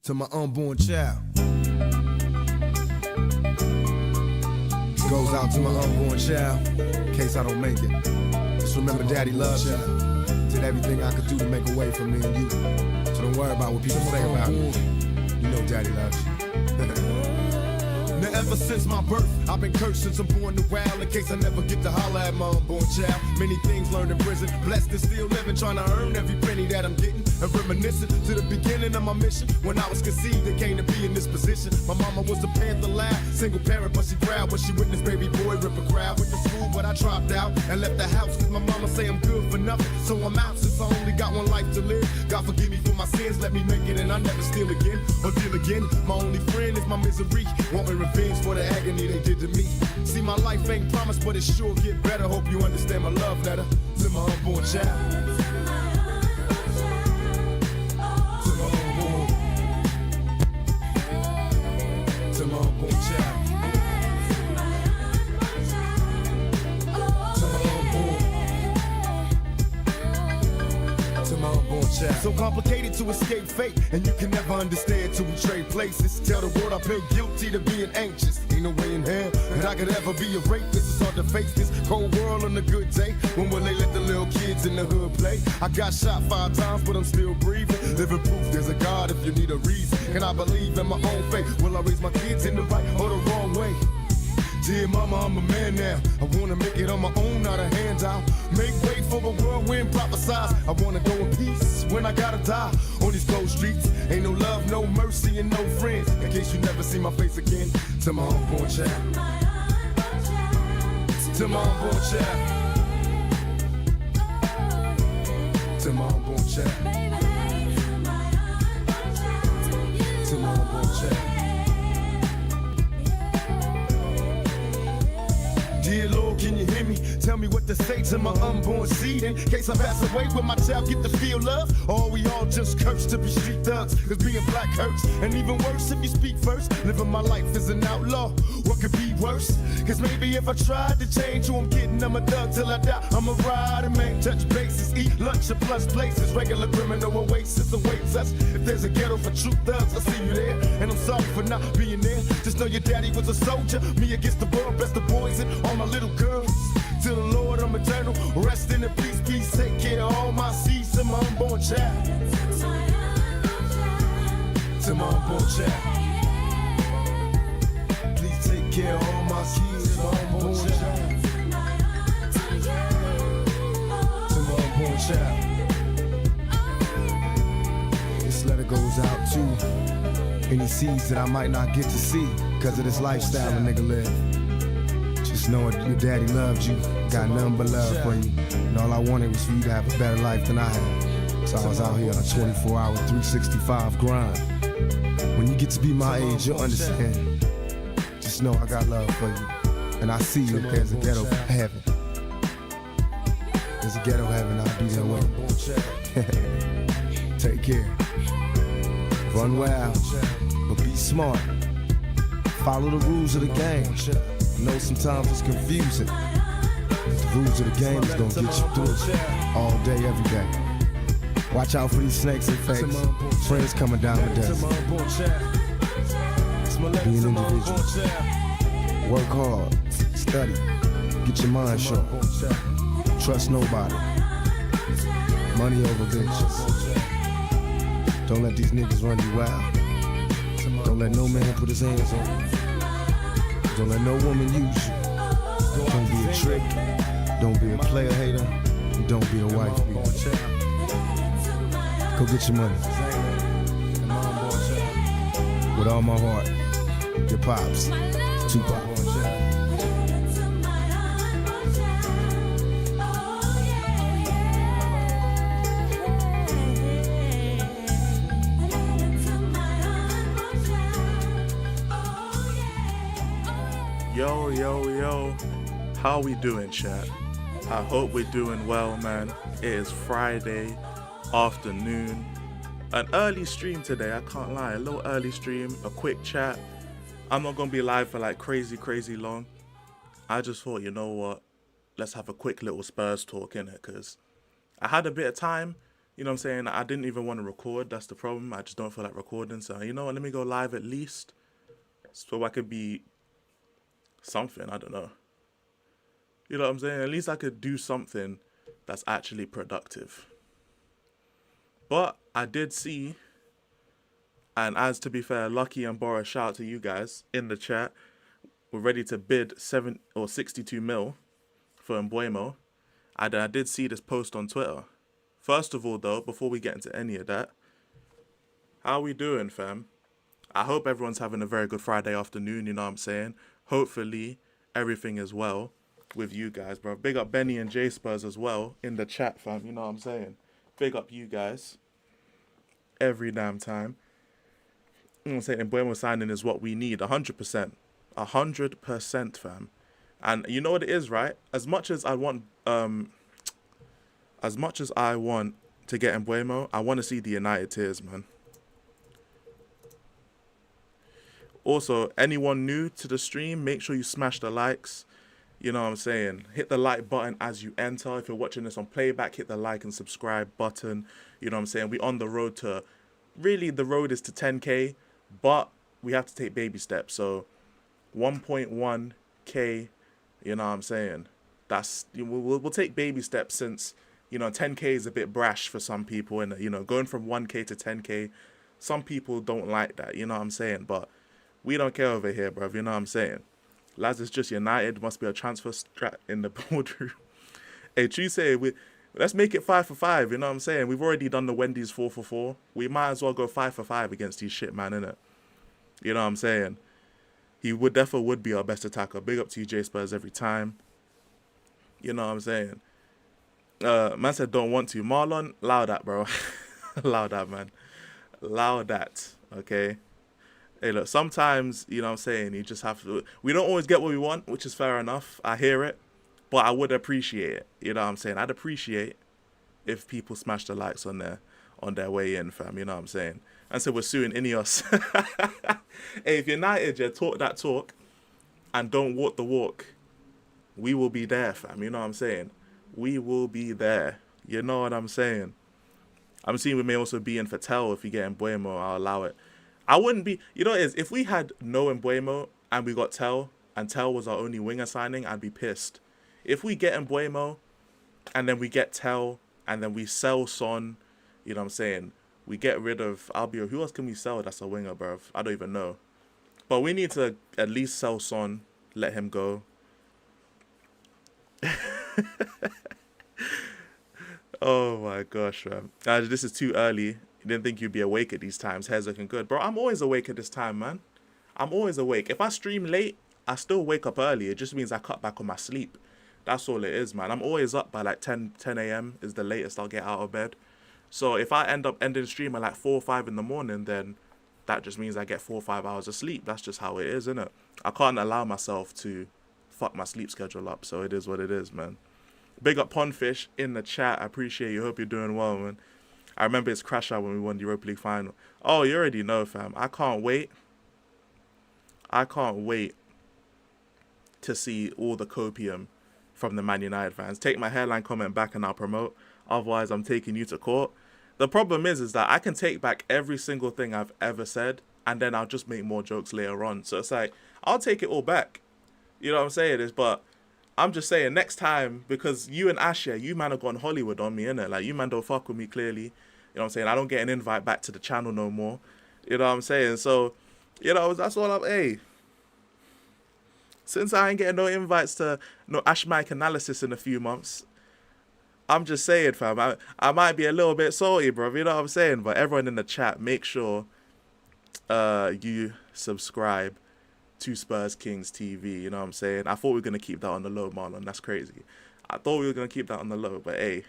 To my unborn child. Goes out to my unborn child, in case I don't make it. Just remember daddy loves you. Did everything I could do to make a way for me and you. So don't worry about what people say about me. You know daddy loves you. Now ever since my birth, I've been cursed since I'm born to wild. In case I never get to holler at my unborn child. Many things learned in prison, blessed and still living, trying to earn every penny that I'm getting. And reminiscing to the beginning of my mission. When I was conceived and came to be in this position. My mama was a Panther lad, single parent, but she proud when she witnessed baby boy rip a crowd. Went to school, but I dropped out and left the house. Cause my mama say I'm good for nothing. So I'm out since I only got one life to live. God forgive me for my sins, let me make it and I never steal again or deal again. My only friend is my misery, wanting revenge for the agony they did to me. See, my life ain't promised, but it sure get better. Hope you understand my love letter to my unborn child. To my unborn child. So complicated to escape fate, and you can never understand till we trade places. Tell the world I feel guilty to being anxious. Ain't no way in hell that I could ever be a rapist. It's hard to face this cold world on a good day. When will they let the little kids in the hood play? I got shot 5 times, but I'm still breathing. Living proof there's a God if you need a reason. Can I believe in my own faith? Will I raise my kids in the right or the wrong way? Dear mama, I'm a man now. I wanna make it on my own, not a handout. Make way for a whirlwind, prophesize. I wanna go in peace when I gotta die. On these cold streets, ain't no love, no mercy, and no friends. In case you never see my face again, to my unborn child. To my unborn child. To my unborn child. To my unborn child. Dear Lord, can you hear me? Tell me what to say to my unborn seed. In case I pass away, will my child get to feel love? Or we all just cursed to be street thugs? Cause being black hurts, and even worse if you speak first. Living my life as an outlaw, what could be worse? Cause maybe if I tried to change who I'm getting, I'm a thug till I die. I'm a rider, man, touch bases, eat lunch at plus places. Regular criminal oasis awaits us. If there's a ghetto for true thugs, I see you there. And I'm sorry for not being there. Just know your daddy was a soldier. Me against the world, best of boys and all my little girls. To the Lord, I'm eternal. Rest in the peace, peace. Take care of all my seeds to my unborn child. To my unborn child. Please take care of all my seeds to my unborn child. To my unborn child. This letter goes out to any seeds that I might not get to see because of this lifestyle a nigga live. Just knowing your daddy loved you, got nothing but love for you. And all I wanted was for you to have a better life than I had. So I was out here on a 24-hour, 365 grind. When you get to be my age, you'll understand. Just know I got love for you. And I see you if there's a ghetto heaven. There's a ghetto heaven, I'll be there with you. Take care. Run wild, but be smart. Follow the rules of the game. I know sometimes it's confusing, but the rules of the game is gonna get you through all day, every day. Watch out for these snakes and fakes, friends coming down the desert. Be an individual. Work hard, study, get your mind sharp. Trust nobody. Money over bitches. Don't let these niggas run you wild. Don't let no man put his hands on you. Don't let no woman use you. Don't be a trick. Don't be a player hater. And don't be a wife beater. Go get your money. With all my heart. Your pops. Tupac. Yo, how we doing, chat? I hope we're doing well, man. It is Friday afternoon. An early stream today, I can't lie. A little early stream, a quick chat. I'm not gonna be live for like crazy long. I just thought, you know what? Let's have a quick little Spurs talk, innit? Because I had a bit of time You know what I'm saying? I didn't even want to record. That's the problem. I just don't feel like recording. So, you know what? Let me go live at least so I could be something. I don't know. You know what I'm saying? At least I could do something that's actually productive. But I did see, and as to be fair, Lucky and Bora, shout out to you guys in the chat. We're ready to bid 62 mil for Mbuemo. I did see this post on Twitter. First of all, though, before we get into any of that, how we doing, fam? I hope everyone's having a very good Friday afternoon, you know what I'm saying? Hopefully, everything is well with you guys, bro. Big up Benny and J Spurs as well in the chat, fam, you know what I'm saying? Big up you guys. Every damn time. You know what I'm saying? Mbuemo signing is what we need, 100%. 100%, fam. And you know what it is, right? As much as I want to get Mbuemo, I want to see the United tears, man. Also, anyone new to the stream, make sure you smash the likes. You know what I'm saying? Hit the like button as you enter. If you're watching this on playback, hit the like and subscribe button. You know what I'm saying? We're on the road to, really the road is to 10K, but we have to take baby steps. So 1.1K, you know what I'm saying? We'll take baby steps since, you know, 10K is a bit brash for some people. And, you know, going from 1K to 10K, some people don't like that, you know what I'm saying? But we don't care over here, bruv, you know what I'm saying? Lads is just United, must be a transfer strat in the boardroom. Hey, Tuesday, let's make it 5 for 5, you know what I'm saying? We've already done the Wendy's 4 for 4. We might as well go 5 for 5 against these shit, man, innit? You know what I'm saying? He definitely would be our best attacker. Big up to you, J Spurs, every time. You know what I'm saying? Man said don't want to. Marlon, allow that, bro. Allow that, man. Allow that, okay? Hey, look, sometimes, you know what I'm saying, you just have to... We don't always get what we want, which is fair enough. I hear it. But I would appreciate it. You know what I'm saying? I'd appreciate if people smash the likes on their way in, fam. You know what I'm saying? And so we're suing Ineos. Hey, if United, yeah, talk that talk and don't walk the walk, we will be there, fam. You know what I'm saying? We will be there. You know what I'm saying? I'm seeing we may also be in for Tel. If you get Mbuemo, I'll allow it. I wouldn't be... You know what it is? If we had no Mbuemo and we got Tel, and Tel was our only winger signing, I'd be pissed. If we get Mbuemo and then we get Tel and then we sell Son, you know what I'm saying? We get rid of Albio. Who else can we sell that's a winger, bruv? I don't even know. But we need to at least sell Son, let him go. Oh my gosh, man. This is too early. You didn't think you'd be awake at these times. Hair's looking good. Bro, I'm always awake at this time, man. I'm always awake. If I stream late, I still wake up early. It just means I cut back on my sleep. That's all it is, man. I'm always up by like 10 a.m. is the latest I'll get out of bed. So if I end up ending the stream at like 4 or 5 in the morning, then that just means I get 4 or 5 hours of sleep. That's just how it is, innit? I can't allow myself to fuck my sleep schedule up. So it is what it is, man. Big up Pondfish in the chat. I appreciate you. Hope you're doing well, man. I remember it's crash out when we won the Europa League final. Oh, you already know, fam. I can't wait. I can't wait to see all the copium from the Man United fans. Take my hairline comment back and I'll promote. Otherwise, I'm taking you to court. The problem is that I can take back every single thing I've ever said and then I'll just make more jokes later on. So it's like, I'll take it all back. You know what I'm saying? But I'm just saying, next time, because you and Asha, you man have gone Hollywood on me, innit? Like, you man don't fuck with me, clearly. You know what I'm saying? I don't get an invite back to the channel no more. You know what I'm saying? So, you know, that's all I'm... Hey, since I ain't getting no invites to no Ash Mike analysis in a few months, I'm just saying, fam, I might be a little bit salty, bro. You know what I'm saying? But everyone in the chat, make sure you subscribe to Spurs Kings TV, you know what I'm saying? I thought we were going to keep that on the low, Marlon. That's crazy. I thought we were going to keep that on the low, but hey,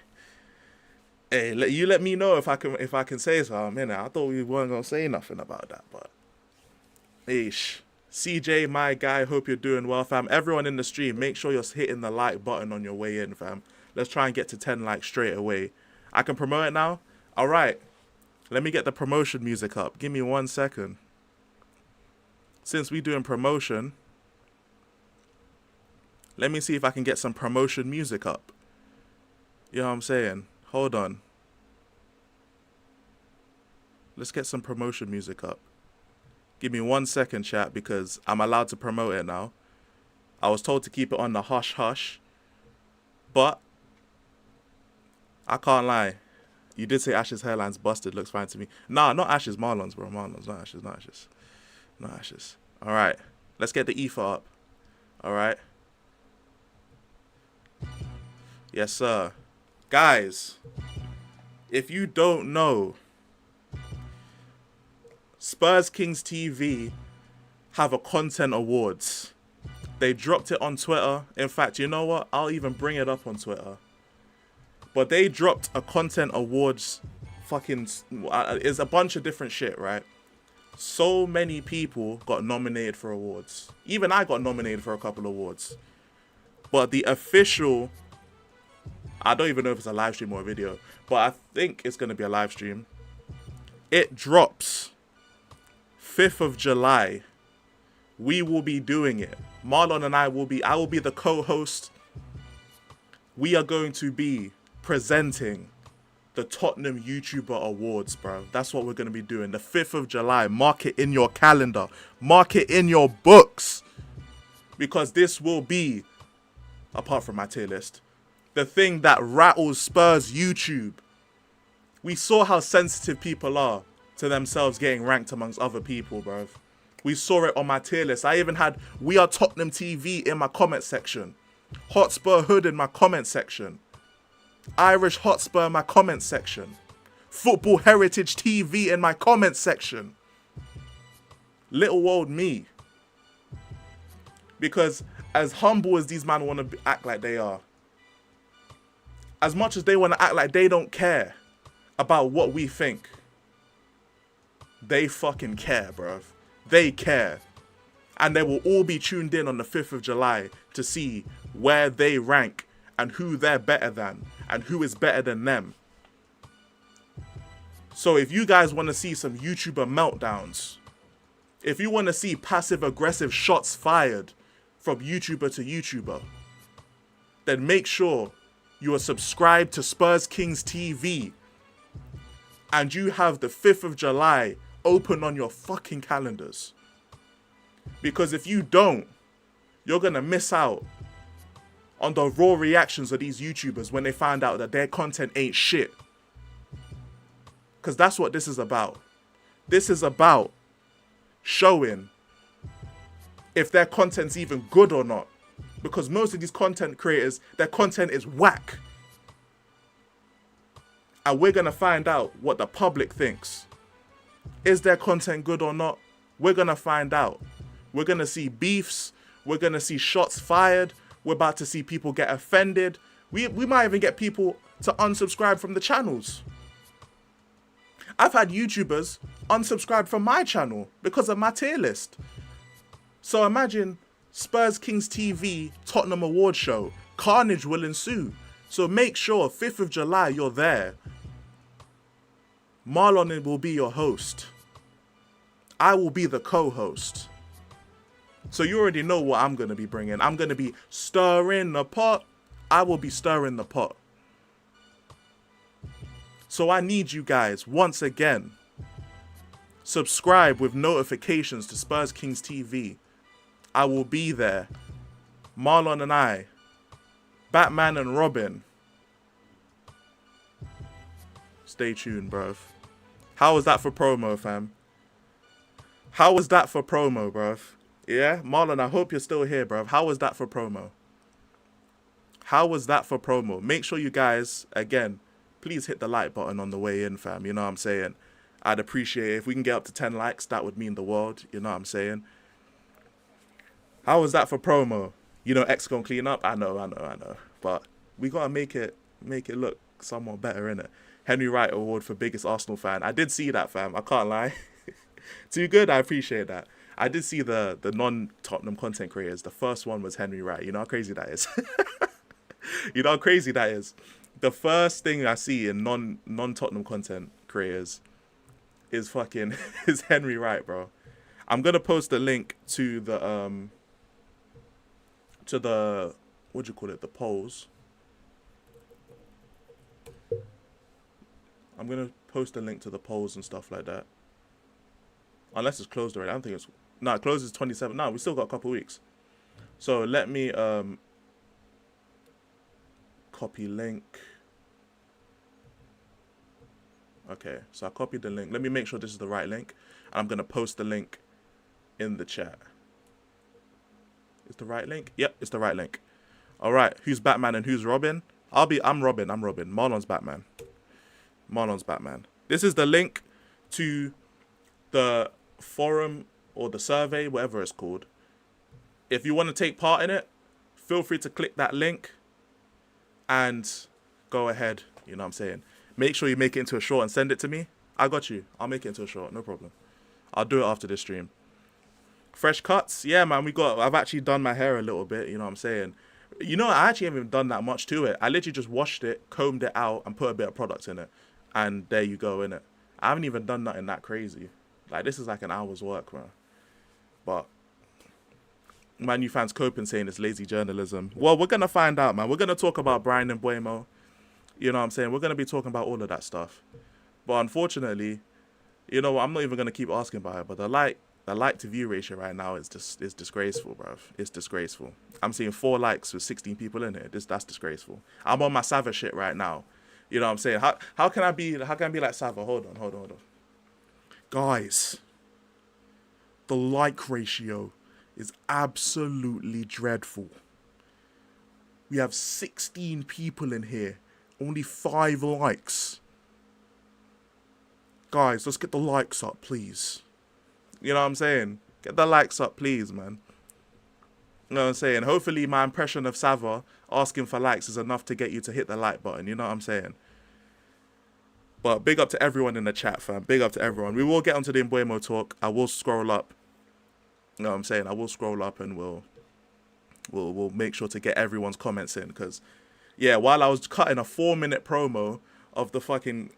you let me know if I can say something, innit? I thought we weren't going to say nothing about that, but Ish. CJ, my guy, hope you're doing well, fam. Everyone in the stream, make sure you're hitting the like button on your way in, fam. Let's try and get to 10 likes straight away. I can promote it now? All right. Let me get the promotion music up. Give me 1 second. Since we're doing promotion, let me see if I can get some promotion music up. You know what I'm saying? Hold on. Let's get some promotion music up. Give me 1 second, chat, because I'm allowed to promote it now. I was told to keep it on the hush hush, but I can't lie. You did say Ash's hairline's busted. Looks fine to me. Nah, not Ash's. Marlon's, bro. Marlon's. Not Ash's. Not Ash's. Not Ash's. All right. Let's get the ether up. All right. Yes, sir. Guys, if you don't know, Spurs Kings TV have a content awards. They dropped it on Twitter. In fact, you know what? I'll even bring it up on Twitter. But they dropped a content awards fucking... It's a bunch of different shit, right? So many people got nominated for awards. Even I got nominated for a couple awards. But the official... I don't even know if it's a live stream or a video. But I think it's going to be a live stream. It drops 5th of July. We will be doing it. Marlon and I will be the co-host. We are going to be presenting the Tottenham YouTuber Awards, bro. That's what we're going to be doing. The 5th of July. Mark it in your calendar. Mark it in your books. Because this will be, apart from my tier list, the thing that rattles Spurs YouTube. We saw how sensitive people are to themselves getting ranked amongst other people, bro. We saw it on my tier list. I even had We Are Tottenham TV in my comment section. Hotspur Hood in my comment section. Irish Hotspur in my comment section. Football Heritage TV in my comment section. Little old me. Because as humble as these men want to act like they are, as much as they want to act like they don't care about what we think, they fucking care, bruv. They care. And they will all be tuned in on the 5th of July to see where they rank and who they're better than and who is better than them. So if you guys want to see some YouTuber meltdowns, if you want to see passive-aggressive shots fired from YouTuber to YouTuber, then make sure you are subscribed to Spurs Kings TV and you have the 5th of July open on your fucking calendars. Because if you don't, you're going to miss out on the raw reactions of these YouTubers when they find out that their content ain't shit. Because that's what this is about. This is about showing if their content's even good or not. Because most of these content creators, their content is whack. And we're going to find out what the public thinks. Is their content good or not? We're going to find out. We're going to see beefs. We're going to see shots fired. We're about to see people get offended. We might even get people to unsubscribe from the channels. I've had YouTubers unsubscribe from my channel because of my tier list. So imagine Spurs Kings TV Tottenham Award Show. Carnage will ensue. So make sure 5th of July you're there. Marlon will be your host. I will be the co-host. So you already know what I'm going to be bringing. I'm going to be stirring the pot. I will be stirring the pot. So I need you guys, once again, subscribe with notifications to Spurs Kings TV. I will be there. Marlon and I. Batman and Robin. Stay tuned, bruv. How was that for promo, fam? How was that for promo, bruv? Yeah? Marlon, I hope you're still here, bruv. How was that for promo? How was that for promo? Make sure you guys, again, please hit the like button on the way in, fam. You know what I'm saying? I'd appreciate it. If we can get up to 10 likes, that would mean the world. You know what I'm saying? How was that for promo? You know, X gonna clean up? I know. But we gotta make it look somewhat better, innit? Henry Wright Award for biggest Arsenal fan. I did see that, fam. I can't lie. Too good. I appreciate that. I did see the non-Tottenham content creators. The first one was Henry Wright. You know how crazy that is? You know how crazy that is? The first thing I see in non-Tottenham content creators is fucking is Henry Wright, bro. I'm gonna post a link to the what do you call it? The polls. I'm I'm going to post a link to the polls and stuff like that. Unless it's closed already. I don't think it's... No, it closes 27. No, we still got a couple weeks. So let me copy link. Okay, so I copied the link. Let me make sure this is the right link. And I'm going to post the link in the chat. Is the right link? Yep, it's the right link. All right, who's Batman and who's Robin? I'm Robin. Marlon's Batman. This is the link to the forum or the survey, whatever it's called. If you want to take part in it, feel free to click that link and go ahead. You know what I'm saying? Make sure you make it into a short and send it to me. I got you. I'll make it into a short. No problem. I'll do it after this stream. Fresh cuts? Yeah, man. I've actually done my hair a little bit. You know what I'm saying? You know, I actually haven't even done that much to it. I literally just washed it, combed it out, and put a bit of product in it. And there you go, innit? I haven't even done nothing that crazy. Like, this is like an hour's work, man. But Man U fans coping saying it's lazy journalism. Well, we're going to find out, man. We're going to talk about Brian and Mbeumo. You know what I'm saying? We're going to be talking about all of that stuff. But unfortunately, you know what? I'm not even going to keep asking about it. But the like to view ratio right now is disgraceful, bruv. It's disgraceful. I'm seeing 4 likes with 16 people in it. That's disgraceful. I'm on my Sava shit right now. You know what I'm saying? How can I be like Sava? Hold on. Guys, the like ratio is absolutely dreadful. We have 16 people in here, only 5 likes. Guys, let's get the likes up, please. You know what I'm saying? Get the likes up, please, man. You know what I'm saying? Hopefully my impression of Sava asking for likes is enough to get you to hit the like button. You know what I'm saying? But big up to everyone in the chat, fam. Big up to everyone. We will get onto the Mbeumo talk. I will scroll up. You know what I'm saying? I will scroll up and we'll make sure to get everyone's comments in. Because, yeah, while I was cutting a 4-minute promo of the fucking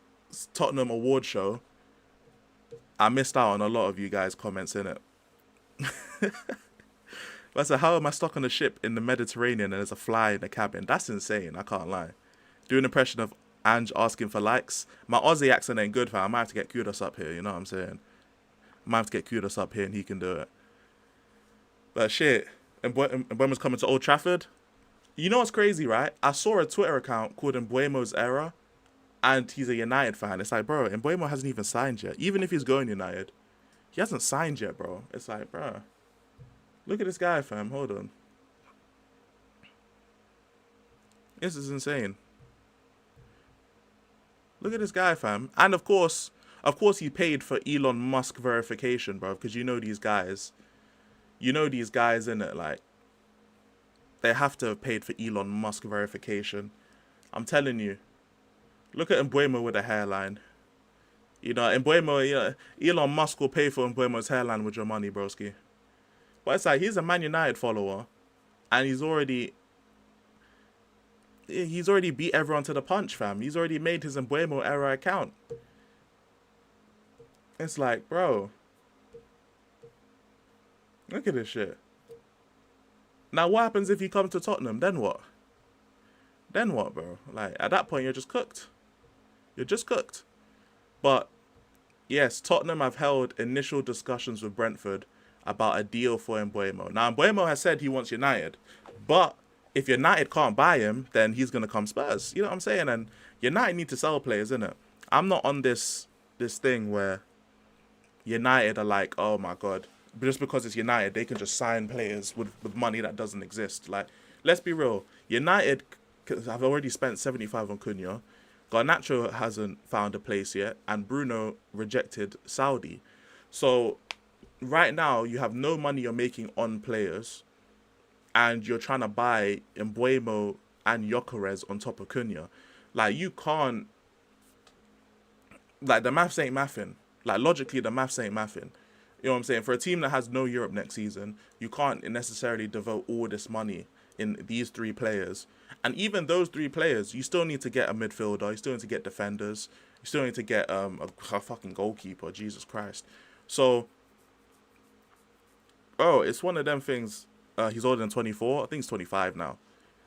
Tottenham award show, I missed out on a lot of you guys' comments in it. I said, how am I stuck on a ship in the Mediterranean and there's a fly in the cabin? That's insane. I can't lie. Do an impression of Ange asking for likes. My Aussie accent ain't good, fam. I might have to get Kudos up here. You know what I'm saying? I might have to get Kudos up here and he can do it. But shit. And Mbeumo's coming to Old Trafford. You know what's crazy, right? I saw a Twitter account called Mbeumo's Era. And he's a United fan. It's like, bro, Mbeumo hasn't even signed yet. Even if he's going United, he hasn't signed yet, bro. It's like, bro, look at this guy, fam. Hold on. This is insane. Look at this guy, fam. And of course he paid for Elon Musk verification, bro. Because you know these guys. You know these guys, innit? Like, they have to have paid for Elon Musk verification. I'm telling you. Look at Mbeumo with a hairline. You know, Mbeumo, Elon Musk will pay for Mbeumo's hairline with your money, broski. But it's like, he's a Man United follower. And he's already beat everyone to the punch, fam. He's already made his Mbeumo Era account. It's like, bro. Look at this shit. Now, what happens if you come to Tottenham? Then what? Then what, bro? Like, at that point, you're just cooked. You're just cooked. But, yes, Tottenham have held initial discussions with Brentford about a deal for Mbeumo. Now, Mbeumo has said he wants United. But if United can't buy him, then he's going to come Spurs. You know what I'm saying? And United need to sell players, innit? I'm not on this thing where United are like, oh, my God. Just because it's United, they can just sign players with money that doesn't exist. Like, let's be real. United have already spent 75 on Cunha. Garnacho hasn't found a place yet, and Bruno rejected Saudi. So right now you have no money you're making on players, and you're trying to buy Mbeumo and Gyökeres on top of Cunha. Like, you can't. Like, the maths ain't mathing. Like, logically, the maths ain't mathing. You know what I'm saying? For a team that has no Europe next season, you can't necessarily devote all this money in these 3 players. And even those 3 players, you still need to get a midfielder. You still need to get defenders. You still need to get a fucking goalkeeper. Jesus Christ. So, it's one of them things. He's older than 24. I think he's 25 now.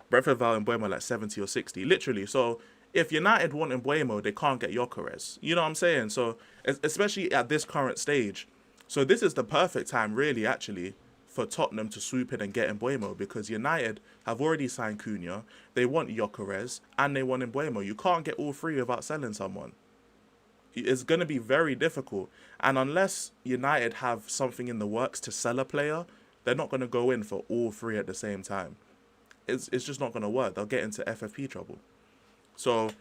Brentford value Mbeumo like 70 or 60. Literally. So, if United want Mbuemo, they can't get Gyökeres. You know what I'm saying? So, especially at this current stage. So this is the perfect time, really, actually, for Tottenham to swoop in and get Mbuemo, because United have already signed Cunha, they want Gyökeres, and they want Mbuemo. You can't get all three without selling someone. It's going to be very difficult. And unless United have something in the works to sell a player, they're not going to go in for all three at the same time. It's just not going to work. They'll get into FFP trouble. So,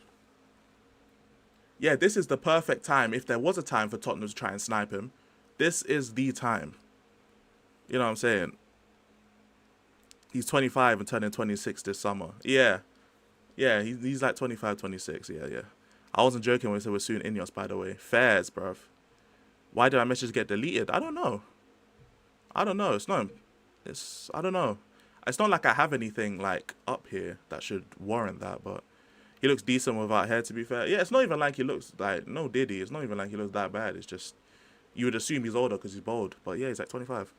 yeah, this is the perfect time. If there was a time for Tottenham to try and snipe him, this is the time. You know what I'm saying? He's 25 and turning 26 this summer. Yeah. Yeah, he's like 25, 26. Yeah. I wasn't joking when I said we're soon Ineos, by the way. Fairs, bruv. Why did my message get deleted? I don't know. I don't know. I don't know. It's not like I have anything like up here that should warrant that, but he looks decent without hair, to be fair. Yeah, it's not even like he looks like, no Diddy. It's not even like he looks that bad. It's just, you would assume he's older because he's bald. But yeah, he's like 25.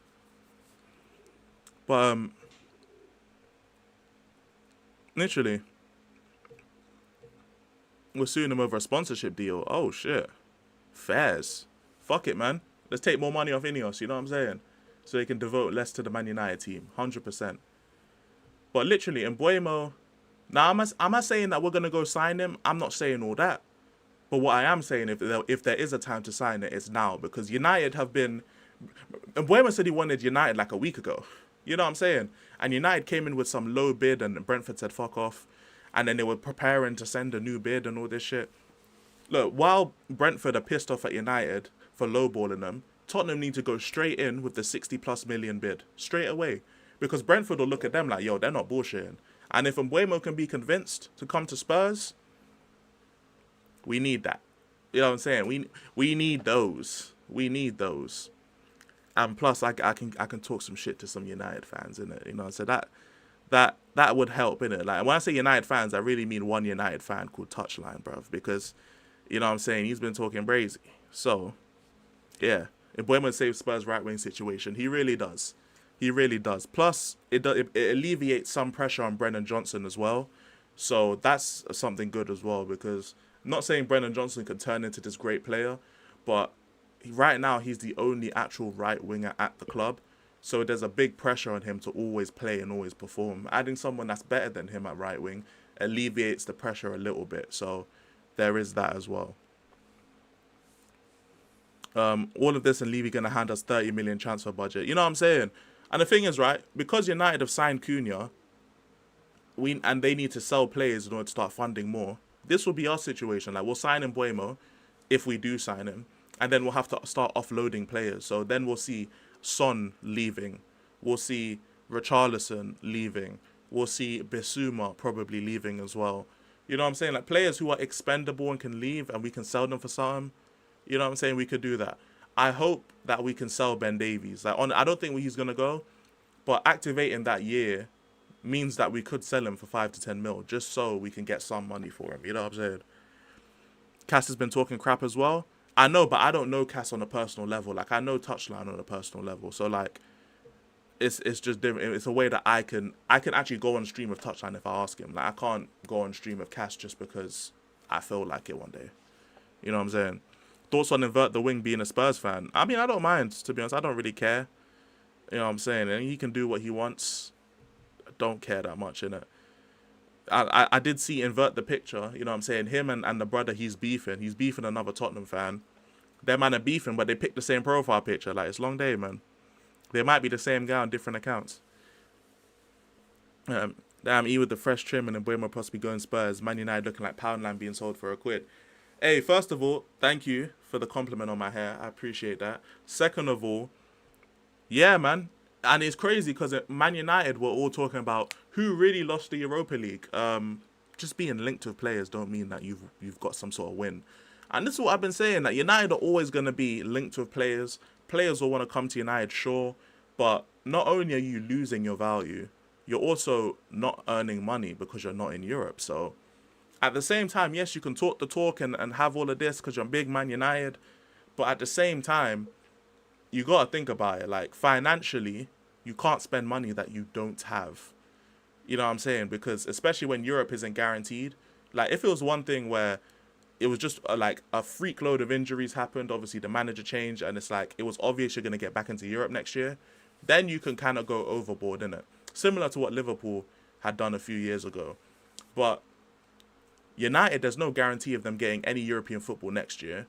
But, literally, we're suing him over a sponsorship deal. Oh, shit. Fairs. Fuck it, man. Let's take more money off Ineos, you know what I'm saying? So they can devote less to the Man United team. 100%. But literally, Mbuemo... Now, am I saying that we're going to go sign him? I'm not saying all that. But what I am saying, if there is a time to sign it, it's now. Because United have been... Mbuemo said he wanted United like a week ago. You know what I'm saying? And United came in with some low bid and Brentford said fuck off. And then they were preparing to send a new bid and all this shit. Look, while Brentford are pissed off at United for lowballing them, Tottenham need to go straight in with the 60+ million bid. Straight away. Because Brentford will look at them like, yo, they're not bullshitting. And if Mbuemo can be convinced to come to Spurs, we need that. You know what I'm saying? We need those. We need those. And plus, I can talk some shit to some United fans, innit? You know, so that would help, innit? Like, when I say United fans, I really mean one United fan called Touchline, bruv. Because, you know what I'm saying, he's been talking brazy. So, yeah. Mbuemo saves Spurs' right-wing situation. He really does. He really does. Plus, it alleviates some pressure on Brennan Johnson as well. So that's something good as well, because I'm not saying Brennan Johnson could turn into this great player, but right now he's the only actual right winger at the club. So there's a big pressure on him to always play and always perform. Adding someone that's better than him at right wing alleviates the pressure a little bit. So there is that as well. All of this and Levy going to hand us 30 million transfer budget. You know what I'm saying? And the thing is, right, because United have signed Cunha, and they need to sell players in order to start funding more, this will be our situation. Like, we'll sign Mbuemo if we do sign him, and then we'll have to start offloading players. So then we'll see Son leaving. We'll see Richarlison leaving. We'll see Bissouma probably leaving as well. You know what I'm saying? Like, players who are expendable and can leave, and we can sell them for something. You know what I'm saying? We could do that. I hope that we can sell Ben Davies. Like, I don't think he's going to go, but activating that year means that we could sell him for 5 to 10 mil, just so we can get some money for him. You know what I'm saying? Cass has been talking crap as well. I know, but I don't know Cass on a personal level. Like, I know Touchline on a personal level. So, like, it's just different. It's a way that I can actually go on stream of Touchline if I ask him. Like, I can't go on stream of Cass just because I feel like it one day. You know what I'm saying? Thoughts on Invert the Wing being a Spurs fan? I mean, I don't mind, to be honest. I don't really care. You know what I'm saying? And he can do what he wants. I don't care that much, innit? I did see Invert the picture. You know what I'm saying? Him and the brother he's beefing. He's beefing another Tottenham fan. Them man are beefing, but they picked the same profile picture. Like, it's long day, man. They might be the same guy on different accounts. Damn, E with the fresh trim and Mbuemo possibly going Spurs. Man United looking like Poundland being sold for £1. Hey, first of all, thank you for the compliment on my hair. I appreciate that. Second of all, yeah, man. And it's crazy because Man United were all talking about who really lost the Europa League. Just being linked with players don't mean that you've got some sort of win. And this is what I've been saying, that United are always going to be linked with players. Players will want to come to United, sure. But not only are you losing your value, you're also not earning money because you're not in Europe. So at the same time, yes, you can talk the talk and have all of this because you're big Man United. But at the same time, you got to think about it. Like, financially, you can't spend money that you don't have. You know what I'm saying? Because especially when Europe isn't guaranteed, Like, if it was one thing where it was just like a freak load of injuries happened, obviously the manager changed, and it's like it was obvious you're going to get back into Europe next year, then you can kind of go overboard, innit? Similar to what Liverpool had done a few years ago. But United, there's no guarantee of them getting any European football next year.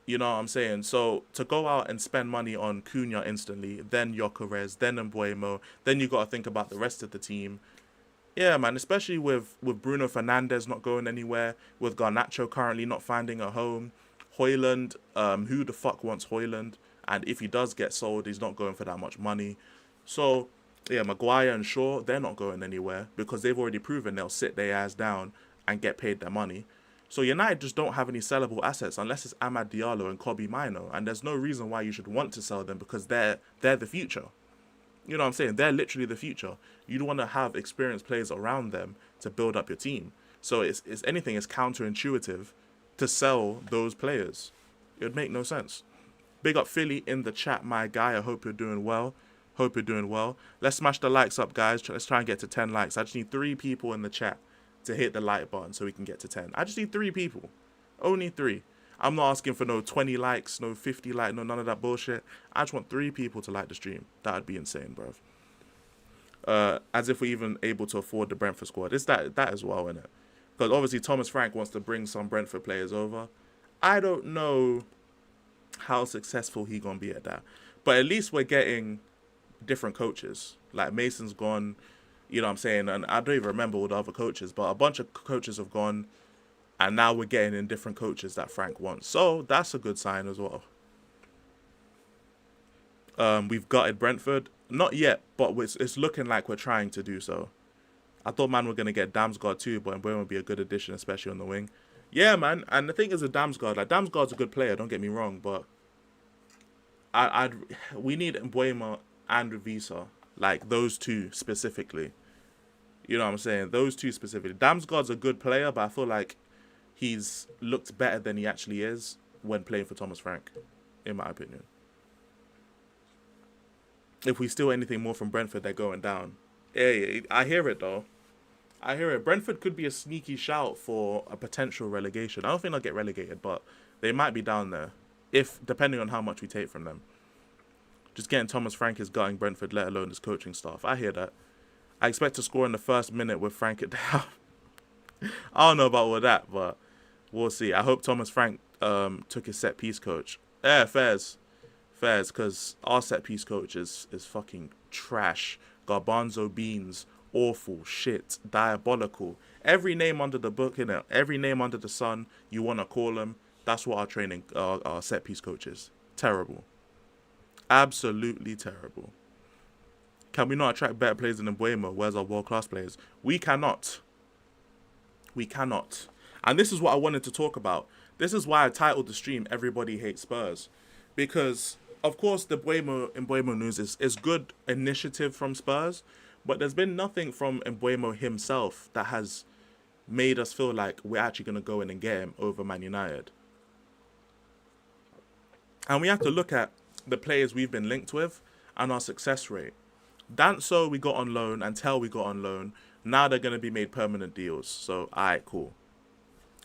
You know what I'm saying? So to go out and spend money on Cunha instantly, then Gyökeres, then Mbuemo, then you got to think about the rest of the team. Yeah, man, especially with Bruno Fernandes not going anywhere, with Garnacho currently not finding a home, Højlund, who the fuck wants Højlund? And if he does get sold, he's not going for that much money. So, yeah, Maguire and Shaw, they're not going anywhere because they've already proven they'll sit their ass down and get paid their money. So United just don't have any sellable assets unless it's Amad Diallo and Kobbie Mainoo, and there's no reason why you should want to sell them because they're the future. You know what I'm saying? They're literally the future. You'd want to have experienced players around them to build up your team. So it's anything, it's counterintuitive to sell those players. It would make no sense. Big up Philly in the chat, my guy. I hope you're doing well. Hope you're doing well. Let's smash the likes up, guys. Let's try and get to 10 likes. I just need 3 people in the chat to hit the like button so we can get to 10. I just need 3 people. Only 3. I'm not asking for no 20 likes, no 50 likes, no none of that bullshit. I just want 3 people to like the stream. That would be insane, bruv. As if we're even able to afford the Brentford squad. It's that as well, innit? Because obviously Thomas Frank wants to bring some Brentford players over. I don't know how successful he gonna be at that. But at least we're getting different coaches. Like Mason's gone, you know what I'm saying? And I don't even remember all the other coaches, but a bunch of coaches have gone. And now we're getting in different coaches that Frank wants. So that's a good sign as well. We've gutted Brentford. Not yet, but it's looking like we're trying to do so. I thought, man, we're going to get Damsgaard too, but Mbuemo would be a good addition, especially on the wing. Yeah, man. And the thing is with Damsgaard, like, Damsgaard's a good player, don't get me wrong, but we need Mbuemo and Visa. Like, those two specifically. You know what I'm saying? Those two specifically. Damsgaard's a good player, but I feel like he's looked better than he actually is when playing for Thomas Frank, in my opinion. If we steal anything more from Brentford, they're going down. Yeah, I hear it, though. I hear it. Brentford could be a sneaky shout for a potential relegation. I don't think they'll get relegated, but they might be down there, depending on how much we take from them. Just getting Thomas Frank is gutting Brentford, let alone his coaching staff. I hear that. I expect to score in the first minute with Frank at down. I don't know about all that, but we'll see. I hope Thomas Frank took his set-piece coach. Yeah, fairs, because our set-piece coach is fucking trash. Garbanzo beans, awful, shit, diabolical. Every name under the book, innit? Every name under the sun you want to call him, that's what our set-piece coach is. Terrible. Absolutely terrible. Can we not attract better players than Mbuemo? Where's our world-class players? We cannot. We cannot. And this is what I wanted to talk about. This is why I titled the stream, Everybody Hates Spurs. Because, of course, the Mbuemo news is good initiative from Spurs, but there's been nothing from Mbuemo himself that has made us feel like we're actually going to go in and get him over Man United. And we have to look at the players we've been linked with and our success rate. Danso we got on loan and Tel we got on loan. Now they're going to be made permanent deals. So, alright, cool.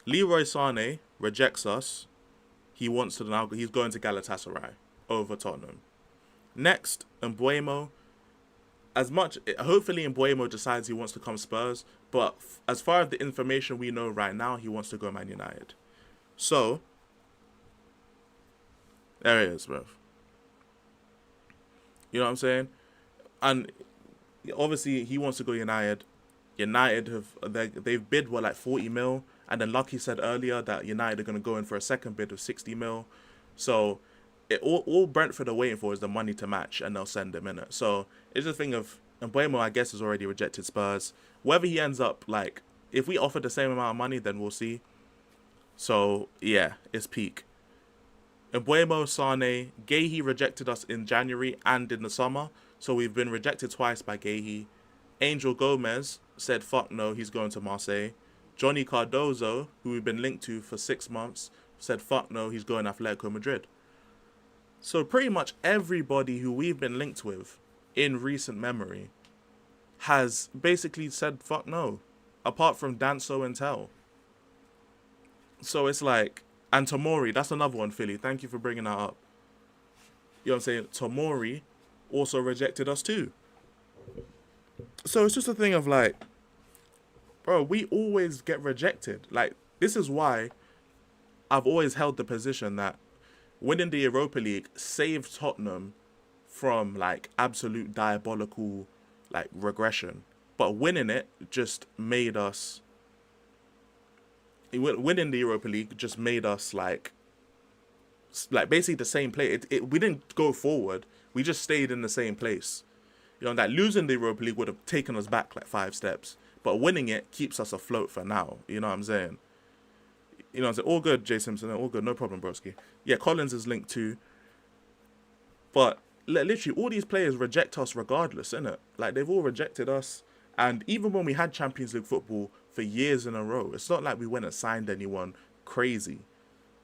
Leroy Sané rejects us. He's going to Galatasaray over Tottenham. Next, Mbuemo. Hopefully Mbuemo decides he wants to come Spurs, but as far as the information we know right now, he wants to go Man United. So, there it is, bro. You know what I'm saying? And obviously he wants to go United. United they've bid like 40 mil, and then Lucky said earlier that United are going to go in for a second bid of 60 mil. So all Brentford are waiting for is the money to match, and they'll send him in it. So it's a thing of Mbuemo, I guess, has already rejected Spurs. Whether he ends up, like, if we offer the same amount of money, then we'll see. So yeah, it's peak. Mbuemo, Sané, Guéhi rejected us in January and in the summer. So we've been rejected twice by Guéhi. Angel Gomez said fuck no, he's going to Marseille. Johnny Cardozo, who we've been linked to for 6 months, said fuck no, he's going to Atletico Madrid. So pretty much everybody who we've been linked with in recent memory has basically said fuck no, apart from Danso and Tel. So it's like, and Tomori, that's another one, Philly. Thank you for bringing that up. You know what I'm saying? Tomori also rejected us too. So it's just a thing of like, bro, we always get rejected. Like, this is why I've always held the position that winning the Europa League saved Tottenham from like absolute diabolical like regression. But winning it just made us winning the Europa League just made us like basically the same place. We didn't go forward. We just stayed in the same place. You know, that losing the Europa League would have taken us back like 5 steps. But winning it keeps us afloat for now. You know what I'm saying? You know what I'm saying? All good, Jay Simpson. All good. No problem, broski. Yeah, Collins is linked too. But literally, all these players reject us regardless, innit? Like, they've all rejected us. And even when we had Champions League football for years in a row, it's not like we went and signed anyone crazy.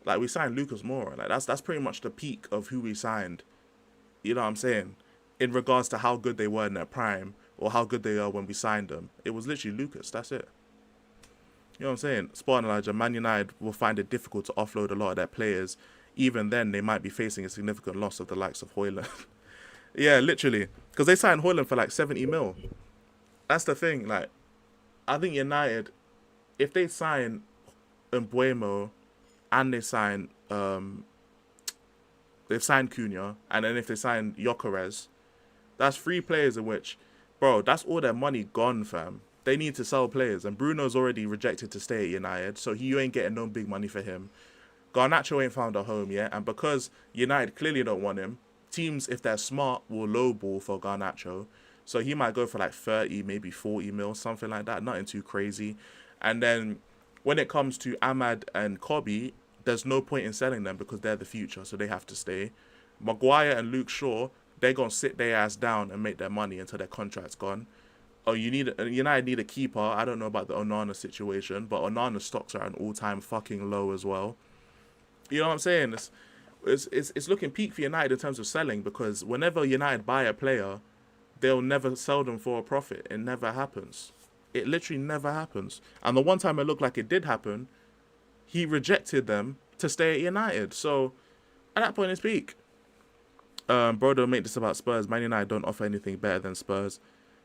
Like, we signed Lucas Moura. Like, that's pretty much the peak of who we signed. You know what I'm saying? In regards to how good they were in their prime, or how good they are when we signed them. It was literally Lucas. That's it. You know what I'm saying? Spartan Elijah, Man United will find it difficult to offload a lot of their players. Even then, they might be facing a significant loss of the likes of Højlund. Yeah, literally. Because they signed Højlund for like 70 mil. That's the thing. Like, I think United, if they sign Mbuemo and they've signed Cunha, and then if they sign Gyökeres, that's 3 players in which, bro, that's all their money gone, fam. They need to sell players, and Bruno's already rejected to stay at United, so you ain't getting no big money for him. Garnacho ain't found a home yet, and because United clearly don't want him, teams, if they're smart, will lowball for Garnacho. So he might go for like 30, maybe 40 mil, something like that. Nothing too crazy. And then when it comes to Ahmad and Kobe, there's no point in selling them because they're the future, so they have to stay. Maguire and Luke Shaw, they're going to sit their ass down and make their money until their contract's gone. Oh, United need a keeper. I don't know about the Onana situation, but Onana's stocks are at an all-time fucking low as well. You know what I'm saying? It's looking peak for United in terms of selling, because whenever United buy a player, they'll never sell them for a profit. It never happens. It literally never happens. And the one time it looked like it did happen, he rejected them to stay at United. So at that point, it's peak. Bro, don't make this about Spurs. Man United don't offer anything better than Spurs.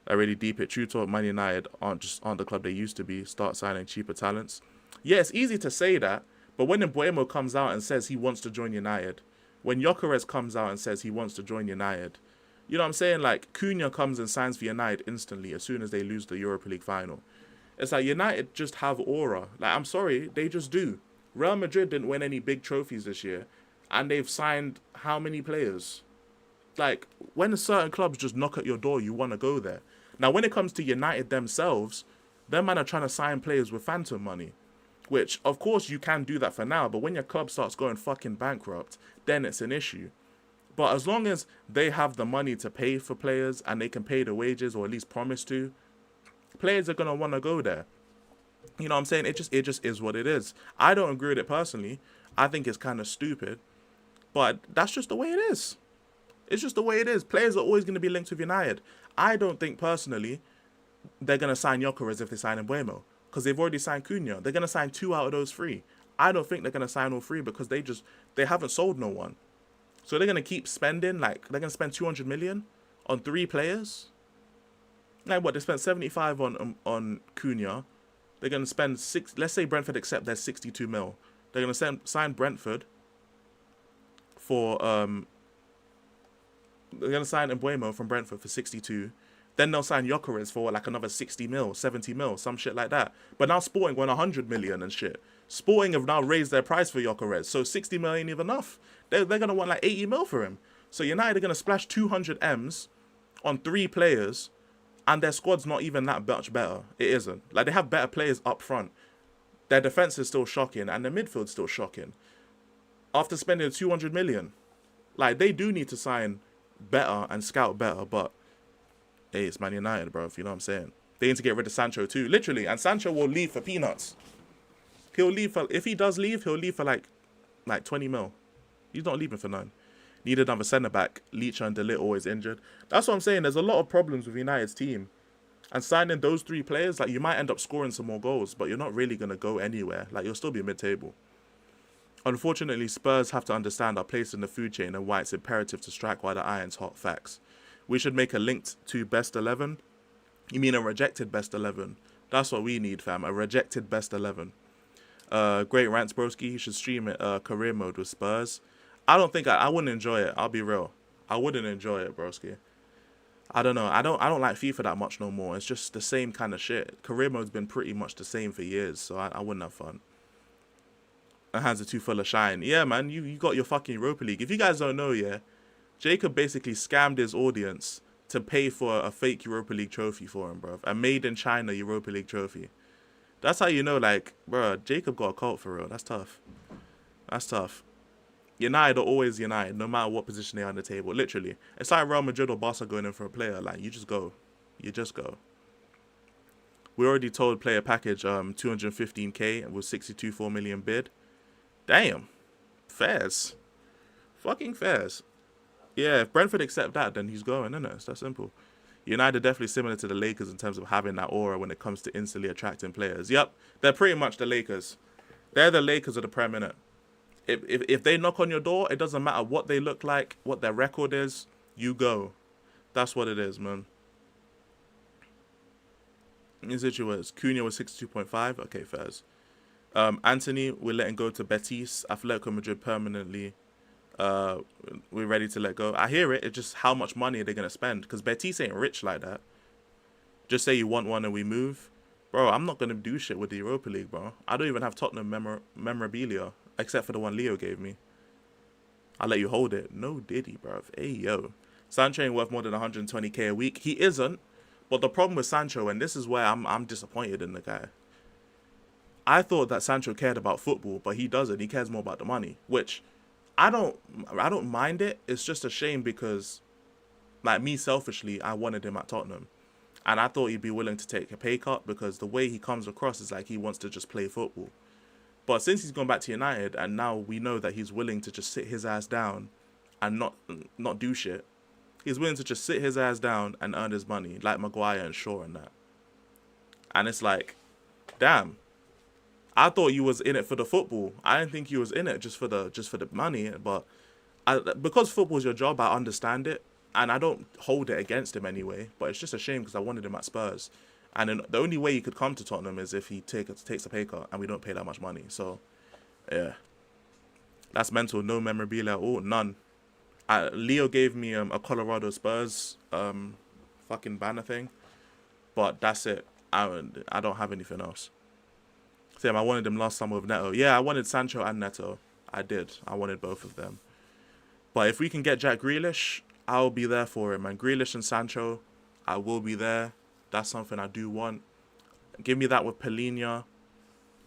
I really deep it. True talk, Man United aren't the club they used to be. Start signing cheaper talents. Yeah, it's easy to say that, but when Mbuemo comes out and says he wants to join United, when Gyökeres comes out and says he wants to join United, you know what I'm saying? Like, Cunha comes and signs for United instantly as soon as they lose the Europa League final. It's like United just have aura. Like, I'm sorry, they just do. Real Madrid didn't win any big trophies this year, and they've signed how many players? Like, when certain clubs just knock at your door, you want to go there. Now, when it comes to United themselves, them man are trying to sign players with phantom money, which, of course, you can do that for now, but when your club starts going fucking bankrupt, then it's an issue. But as long as they have the money to pay for players and they can pay the wages, or at least promise to, players are going to want to go there. You know what I'm saying? It just is what it is. I don't agree with it personally. I think it's kind of stupid, but that's just the way it is. It's just the way it is. Players are always going to be linked with United. I don't think personally they're going to sign Gyökeres if they sign Mbuemo, because they've already signed Cunha. They're going to sign 2 out of those 3. I don't think they're going to sign all 3 because they haven't sold no one. So they're going to keep spending, like, they're going to spend 200 million on 3 players. Like, what, they spent 75 on Cunha. They're going to spend let's say Brentford accept their 62 mil. They're going to sign Brentford for, they're going to sign Mbuemo from Brentford for 62. Then they'll sign Gyökeres for like another 60 mil, 70 mil, some shit like that. But now Sporting won 100 million and shit. Sporting have now raised their price for Gyökeres, so 60 mil ain't even enough. They're going to want like 80 mil for him. So United are going to splash 200 M's on 3 players, and their squad's not even that much better. It isn't. Like, they have better players up front. Their defense is still shocking, and their midfield's still shocking. After spending 200 million. Like, they do need to sign better and scout better, but hey, it's Man United, bro, if you know what I'm saying. They need to get rid of Sancho too, literally, and Sancho will leave for peanuts. He'll leave for, if he does leave, he'll leave for like 20 mil. He's not leaving for none. Need another centre-back. Leach and De Ligt always injured. That's what I'm saying. There's a lot of problems with United's team. And signing those 3 players, like, you might end up scoring some more goals, but you're not really going to go anywhere. Like, you'll still be mid-table. Unfortunately, Spurs have to understand our place in the food chain and why it's imperative to strike while the iron's hot. Facts. We should make a linked to best 11. You mean a rejected best 11? That's what we need, fam. A rejected best 11. Great rant, broski. You should stream it career mode with Spurs. I don't think I wouldn't enjoy it. I'll be real. I wouldn't enjoy it, broski. I don't know. I don't like FIFA that much no more. It's just the same kind of shit. Career mode's been pretty much the same for years, so I wouldn't have fun. My hands are too full of shine. Yeah, man, you got your fucking Europa League. If you guys don't know, yeah, Jacob basically scammed his audience to pay for a fake Europa League trophy for him, bro. A made in China Europa League trophy. That's how you know, like, bro, Jacob got a cult for real. That's tough. That's tough. United are always United, no matter what position they are on the table. Literally. It's like Real Madrid or Barca going in for a player. Like, you just go. You just go. We already told player package 215k with 62.4 million bid. Damn. Fairs. Fucking fairs. Yeah, if Brentford accept that, then he's going, isn't it? It's that simple. United are definitely similar to the Lakers in terms of having that aura when it comes to instantly attracting players. Yep, they're pretty much the Lakers. They're the Lakers of the Prem, innit? If they knock on your door, it doesn't matter what they look like, what their record is, you go. That's what it is, man. His situation Cunha was 62.5. Okay, fairs. Anthony, we're letting go to Betis. Atletico Madrid permanently. We're ready to let go. I hear it. It's just how much money are they going to spend? Because Betis ain't rich like that. Just say you want one and we move. Bro, I'm not going to do shit with the Europa League, bro. I don't even have Tottenham memorabilia. Except for the one Leo gave me. I'll let you hold it. No diddy, bro. Hey, yo. Sancho ain't worth more than 120k a week. He isn't. But the problem with Sancho, and this is where I'm disappointed in the guy. I thought that Sancho cared about football, but he doesn't. He cares more about the money. Which, I don't mind it. It's just a shame because, like, me selfishly, I wanted him at Tottenham. And I thought he'd be willing to take a pay cut because the way he comes across is like he wants to just play football. But since he's gone back to United, and now we know that he's willing to just sit his ass down and not do shit, he's willing to just sit his ass down and earn his money, like Maguire and Shaw and that. And it's like, damn, I thought you was in it for the football. I didn't think you was in it just for the money. But because football's your job, I understand it, and I don't hold it against him anyway. But it's just a shame because I wanted him at Spurs. And then the only way he could come to Tottenham is if he takes a pay cut, and we don't pay that much money. So, yeah. That's mental. No memorabilia at all. None. Leo gave me a Colorado Spurs fucking banner thing. But that's it. I don't have anything else. Same, I wanted them last summer with Neto. Yeah, I wanted Sancho and Neto. I did. I wanted both of them. But if we can get Jack Grealish, I'll be there for him, man. Grealish and Sancho, I will be there. That's something I do want. Give me that with Palhinha.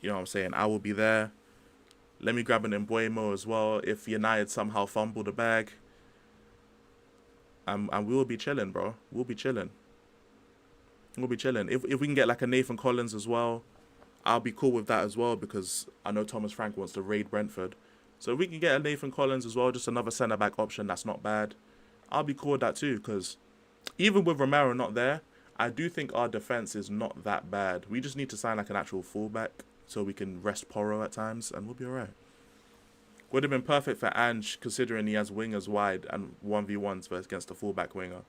You know what I'm saying? I will be there. Let me grab an Mbuemo as well if United somehow fumble the bag. And we will be chilling, bro. We'll be chilling. We'll be chilling. If we can get like a Nathan Collins as well, I'll be cool with that as well because I know Thomas Frank wants to raid Brentford. So if we can get a Nathan Collins as well, just another centre-back option, that's not bad. I'll be cool with that too because even with Romero not there, I do think our defence is not that bad. We just need to sign like an actual fullback so we can rest Porro at times and we'll be alright. Would have been perfect for Ange considering he has wingers wide and 1v1s against the fullback winger.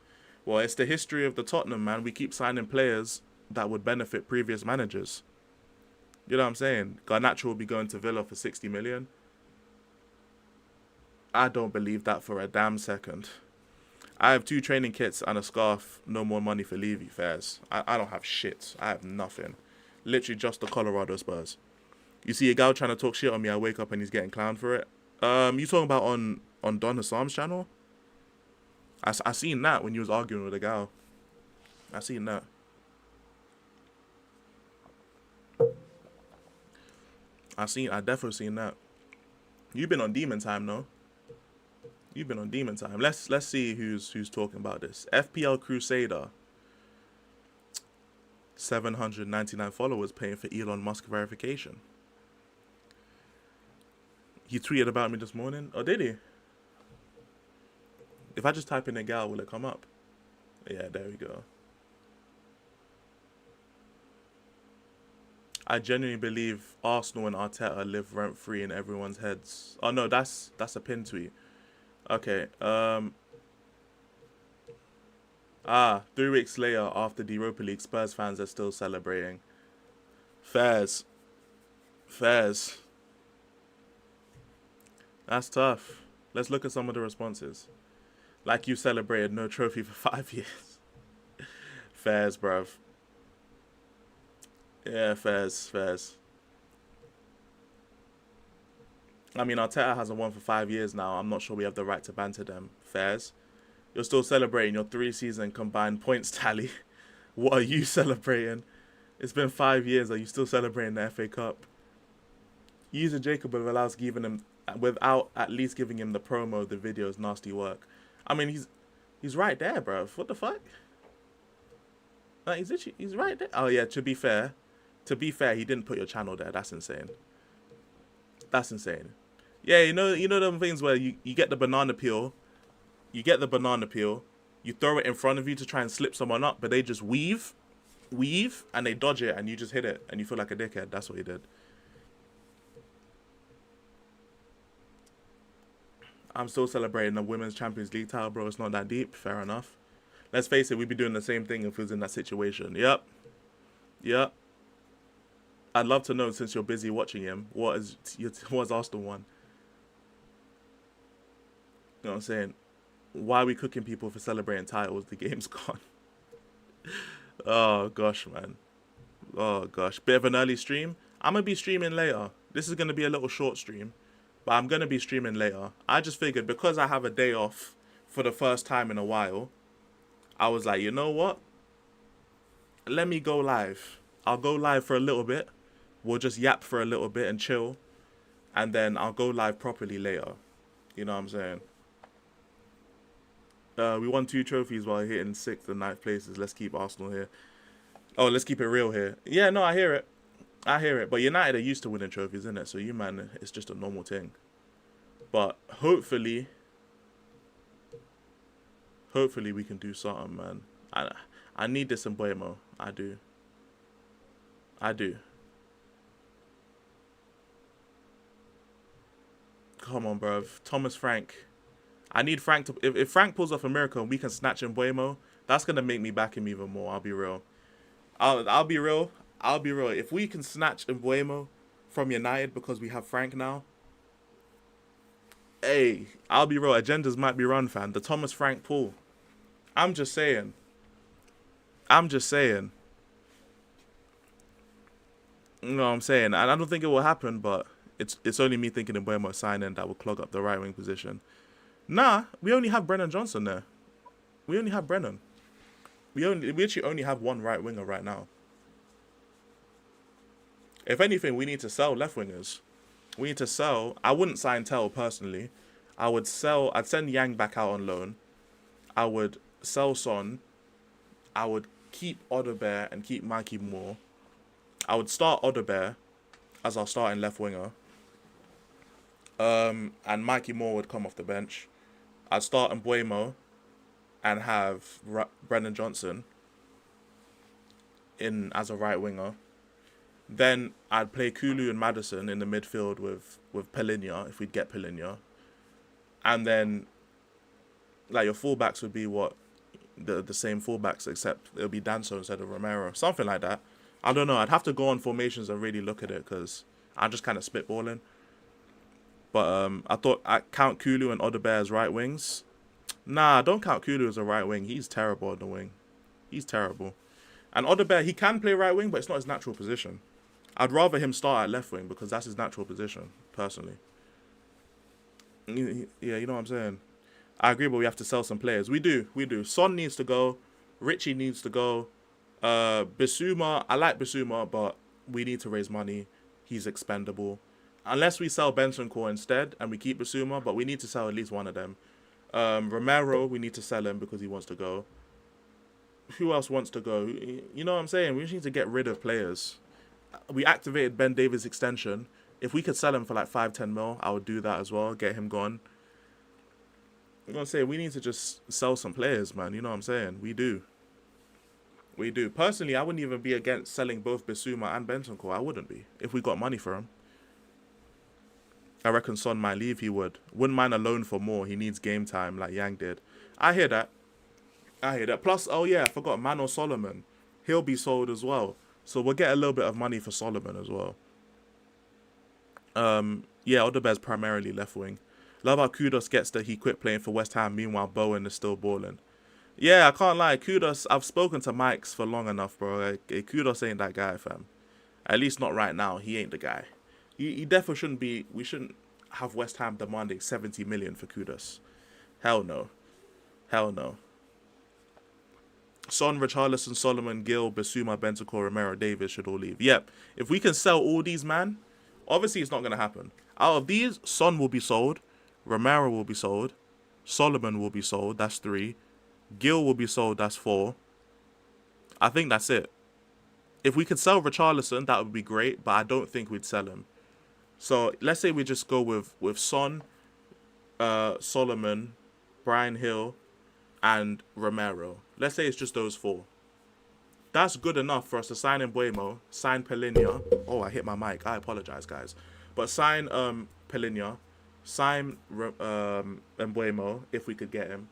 Well, it's the history of the Tottenham, man. We keep signing players that would benefit previous managers. You know what I'm saying? Garnacho will be going to Villa for 60 million. I don't believe that for a damn second. I have 2 training kits and a scarf. No more money for Levy fares. I don't have shit. I have nothing. Literally just the Colorado Spurs. You see a guy trying to talk shit on me, I wake up and he's getting clowned for it. You talking about on Don Hassam's channel? I seen that when you was arguing with a gal. I seen that. I definitely seen that. You've been on demon time, no? You've been on demon time. Let's see who's talking about this. FPL Crusader. 799 followers paying for Elon Musk verification. He tweeted about me this morning. Oh, did he? If I just type in a gal, will it come up? Yeah, there we go. I genuinely believe Arsenal and Arteta live rent free in everyone's heads. Oh no, that's a pin tweet. Okay. 3 weeks later, after the Europa League, Spurs fans are still celebrating. Fairs. Fairs. That's tough. Let's look at some of the responses. Like you celebrated no trophy for 5 years. Fairs, bruv. Yeah, fairs. I mean, Arteta hasn't won for 5 years now. I'm not sure we have the right to banter them. Fairs. You're still celebrating your 3-season combined points tally. What are you celebrating? It's been 5 years. Are you still celebrating the FA Cup? Using Jacob without at least giving him the promo of the video's nasty work. I mean, he's right there, bro. What the fuck? Like, he's right there. Oh yeah. To be fair, he didn't put your channel there. That's insane. That's insane. Yeah, you know them things where you get the banana peel. You get the banana peel. You throw it in front of you to try and slip someone up, but they just weave, and they dodge it, and you just hit it, and you feel like a dickhead. That's what he did. I'm still celebrating the Women's Champions League title, bro. It's not that deep. Fair enough. Let's face it, we'd be doing the same thing if we was in that situation. Yep. I'd love to know, since you're busy watching him, what has Arsenal won? You know what I'm saying? Why are we cooking people for celebrating titles? The game's gone. Oh, gosh, man. Oh, gosh. Bit of an early stream. I'm going to be streaming later. This is going to be a little short stream, but I'm going to be streaming later. I just figured because I have a day off for the first time in a while, I was like, you know what? Let me go live. I'll go live for a little bit. We'll just yap for a little bit and chill. And then I'll go live properly later. You know what I'm saying? We won 2 trophies while hitting 6th and 9th places. Let's keep Arsenal here. Oh, let's keep it real here. Yeah, no, I hear it. But United are used to winning trophies, isn't it? So you, man, it's just a normal thing. But hopefully we can do something, man. I need this in Buemo. I do. Come on, bruv. Thomas Frank. I need Frank to... If Frank pulls off a miracle and we can snatch in Buemo, that's going to make me back him even more. I'll be real. I'll be real. If we can snatch in Buemo from United because we have Frank now, hey, I'll be real. Agendas might be run, fam. The Thomas Frank pull. I'm just saying. You know what I'm saying? And I don't think it will happen, but it's only me thinking in Buemo signing that will clog up the right wing position. Nah, we only have Brennan Johnson there. We only have Brennan. We actually only have one right winger right now. If anything, we need to sell left wingers. We need to sell. I wouldn't sign Tell personally. I'd send Yang back out on loan. I would sell Son. I would keep Odebear and keep Mikey Moore. I would start Odebear as our starting left winger. And Mikey Moore would come off the bench. I'd start Mbuemo and have Brennan Johnson in as a right winger. Then I'd play Kulu and Maddison in the midfield with Pelinha, if we'd get Pelinha. And then like your fullbacks would be the same fullbacks, except it'll be Danso instead of Romero. Something like that. I don't know. I'd have to go on formations and really look at it because I'm just kind of spitballing. But I thought I'd count Kulu and Odebear as right wings. Nah, don't count Kulu as a right wing. He's terrible on the wing. He's terrible. And Odebear, he can play right wing, but it's not his natural position. I'd rather him start at left wing because that's his natural position, personally. Yeah, you know what I'm saying? I agree, but we have to sell some players. We do. Son needs to go. Richie needs to go. Bissouma, I like Bissouma, but we need to raise money. He's expendable. Unless we sell Bentancur instead and we keep Bissouma, but we need to sell at least one of them. Romero, we need to sell him because he wants to go. Who else wants to go? You know what I'm saying? We just need to get rid of players. We activated Ben Davies' extension. If we could sell him for like 5-10 mil, I would do that as well. Get him gone. I'm going to say, we need to just sell some players, man. You know what I'm saying? We do. We do. Personally, I wouldn't even be against selling both Bissouma and Bentancur. I wouldn't be. If we got money for him. I reckon Son might leave, he would. Wouldn't mind a loan for more. He needs game time like Yang did. I hear that. Plus, oh yeah, I forgot, Mano Solomon. He'll be sold as well. So we'll get a little bit of money for Solomon as well. Yeah, Odebear's primarily left wing. Love how Kudos gets that he quit playing for West Ham. Meanwhile, Bowen is still balling. Yeah, I can't lie. Kudos, I've spoken to Mikes for long enough, bro. Like, Kudos ain't that guy, fam. At least not right now. He ain't the guy. He definitely shouldn't be. We shouldn't have West Ham demanding 70 million for Kudos. Hell no. Hell no. Son, Richarlison, Solomon, Gill, Bissouma, Bentancur, Romero, Davis should all leave. Yep. If we can sell all these, man, obviously it's not going to happen. Out of these, Son will be sold. Romero will be sold. Solomon will be sold. That's 3. Gill will be sold. That's 4. I think that's it. If we could sell Richarlison, that would be great, but I don't think we'd sell him. So let's say we just go with Son, Solomon, Brian Hill, and Romero. Let's say it's just those 4. That's good enough for us to sign Mbeumo, sign Pelinia. Oh, I hit my mic. I apologize, guys. But sign Pelinia, sign Mbeumo if we could get him.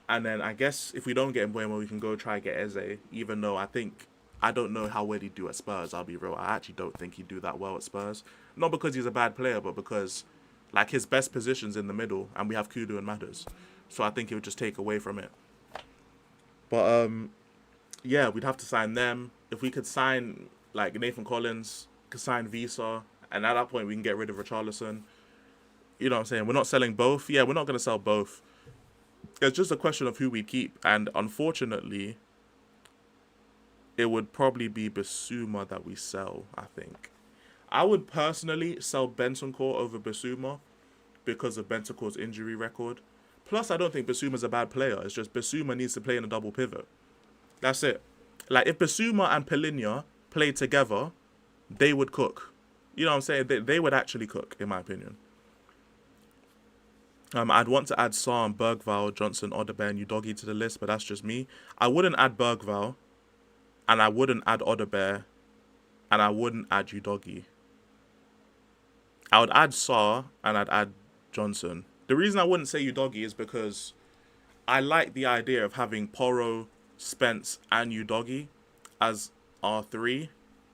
And then I guess if we don't get Mbeumo, we can go try get Eze, even though I don't know how well he'd do at Spurs, I'll be real. I actually don't think he'd do that well at Spurs. Not because he's a bad player, but because like his best position's in the middle, and we have Kudu and Matters. So I think it would just take away from it. But yeah, we'd have to sign them. If we could sign like Nathan Collins, could sign Visa, and at that point we can get rid of Richarlison. You know what I'm saying? We're not selling both. Yeah, we're not going to sell both. It's just a question of who we keep. And unfortunately, it would probably be Bissouma that we sell, I think. I would personally sell Bentancur over Bissouma because of Bentancur's injury record. Plus, I don't think Bissouma's a bad player. It's just Bissouma needs to play in a double pivot. That's it. Like, if Bissouma and Pelinia played together, they would cook. You know what I'm saying? They would actually cook, in my opinion. I'd want to add Sam, Bergvall, Johnson, Odebear, and Udogie to the list, but that's just me. I wouldn't add Bergvall, and I wouldn't add Odebear, and I wouldn't add Udogie. I would add Saar, and I'd add Johnson. The reason I wouldn't say Udogie is because I like the idea of having Porro, Spence, and Udogie as our 3,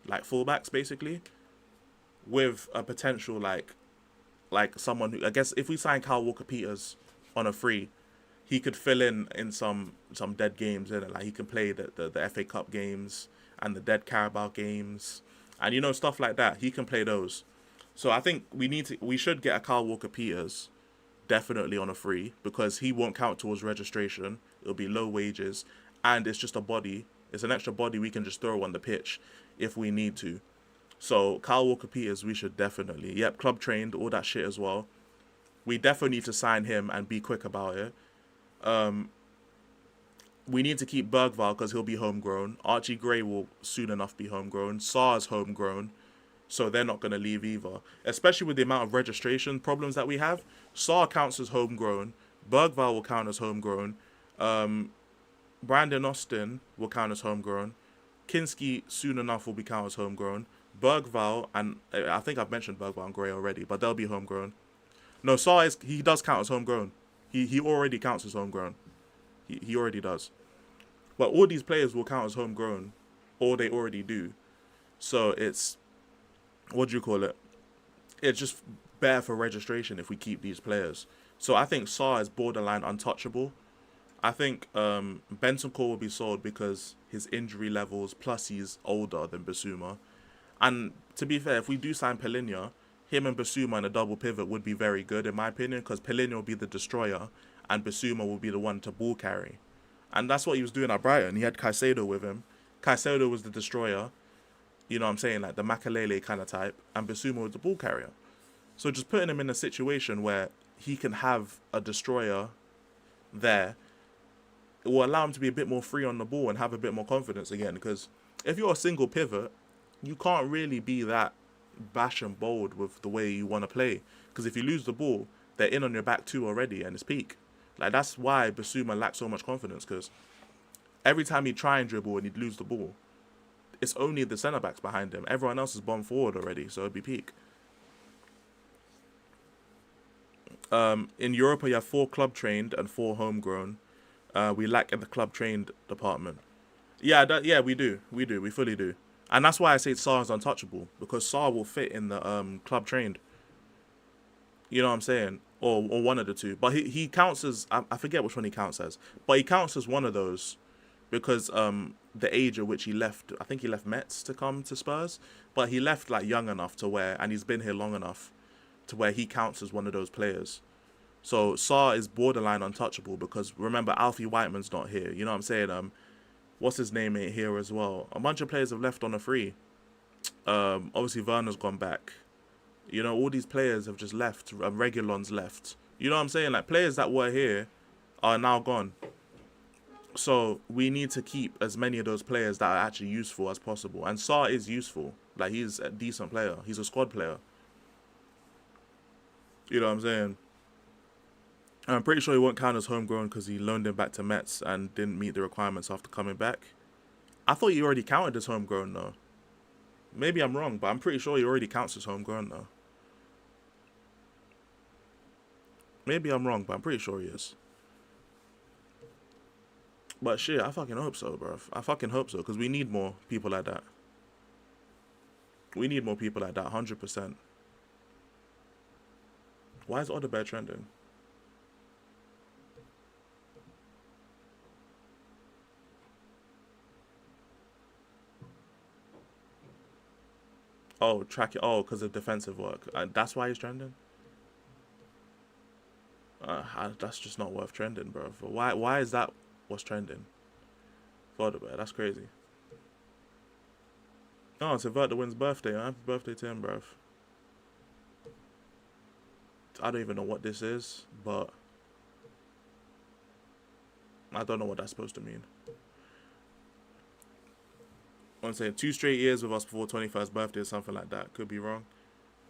like fullbacks, basically, with a potential like someone who, I guess if we sign Kyle Walker-Peters on a free, he could fill in some dead games, innit? Like he can play the FA Cup games and the dead Carabao games and, you know, stuff like that. He can play those. So I think we should get a Kyle Walker-Peters definitely on a free because he won't count towards registration. It'll be low wages and it's just a body. It's an extra body we can just throw on the pitch if we need to. So Kyle Walker-Peters, we should definitely. Yep, club trained, all that shit as well. We definitely need to sign him and be quick about it. We need to keep Bergvall because he'll be homegrown. Archie Gray will soon enough be homegrown. Saar's homegrown, so they're not going to leave either. Especially with the amount of registration problems that we have. Saar counts as homegrown. Bergvall will count as homegrown. Brandon Austin will count as homegrown. Kinski soon enough will be counted as homegrown. Bergvall, and I think I've mentioned Bergvall and Gray already, but they'll be homegrown. No, Saar he does count as homegrown. He already counts as homegrown. He already does. But all these players will count as homegrown, or they already do. So it's, what do you call it? It's just better for registration if we keep these players. So I think Saar is borderline untouchable. I think Bentancur will be sold because his injury levels, plus he's older than Bissouma. And to be fair, if we do sign Pelinia, him and Bissouma in a double pivot would be very good, in my opinion, because Pelinia will be the destroyer and Bissouma will be the one to ball carry. And that's what he was doing at Brighton. He had Caicedo with him. Caicedo was the destroyer, you know what I'm saying, like the Makalele kind of type, and Bissouma was the ball carrier. So just putting him in a situation where he can have a destroyer there, it will allow him to be a bit more free on the ball and have a bit more confidence again. Because if you're a single pivot, you can't really be that bash and bold with the way you want to play. Because if you lose the ball, they're in on your back too already and it's peak. Like, that's why Bissouma lacks so much confidence, because Every time he'd try and dribble and he'd lose the ball, it's only the centre backs behind him. Everyone else is bombed forward already, so it'd be peak. In Europa, you have 4 club trained and 4 homegrown. We lack in the club trained department. Yeah, we do. We fully do. And that's why I say Sarr is untouchable, because Sarr will fit in the club trained. You know what I'm saying? Or one of the two. But he counts as, I forget which one he counts as, but he counts as one of those because the age at which he left, I think he left Metz to come to Spurs, but he left like young enough to where, and he's been here long enough to where he counts as one of those players. So Sarr is borderline untouchable because remember, Alfie Whiteman's not here. You know what I'm saying? What's his name ain't here as well. A bunch of players have left on a free. Obviously Werner's gone back. You know, all these players have just left. Regulon's left. You know what I'm saying? Like, players that were here are now gone. So we need to keep as many of those players that are actually useful as possible. And Sarr is useful. Like, he's a decent player. He's a squad player. You know what I'm saying? I'm pretty sure he won't count as homegrown because he loaned him back to Metz and didn't meet the requirements after coming back. I thought he already counted as homegrown, though. Maybe I'm wrong, but I'm pretty sure he already counts as homegrown, though. Maybe I'm wrong, but I'm pretty sure he is. But shit, I fucking hope so, bro. I fucking hope so, because we need more people like that. We need more people like that, 100%. Why is Odebear trending? Oh, track it. Oh, because of defensive work. That's why he's trending? That's just not worth trending, bro. Why is that what's trending? Odebear, that's crazy. Oh, it's Vert the Wind's birthday. Happy birthday to him, bro. I don't even know what this is, but I don't know what that's supposed to mean. I'm saying 2 straight years with us before 21st birthday or something like that. Could be wrong.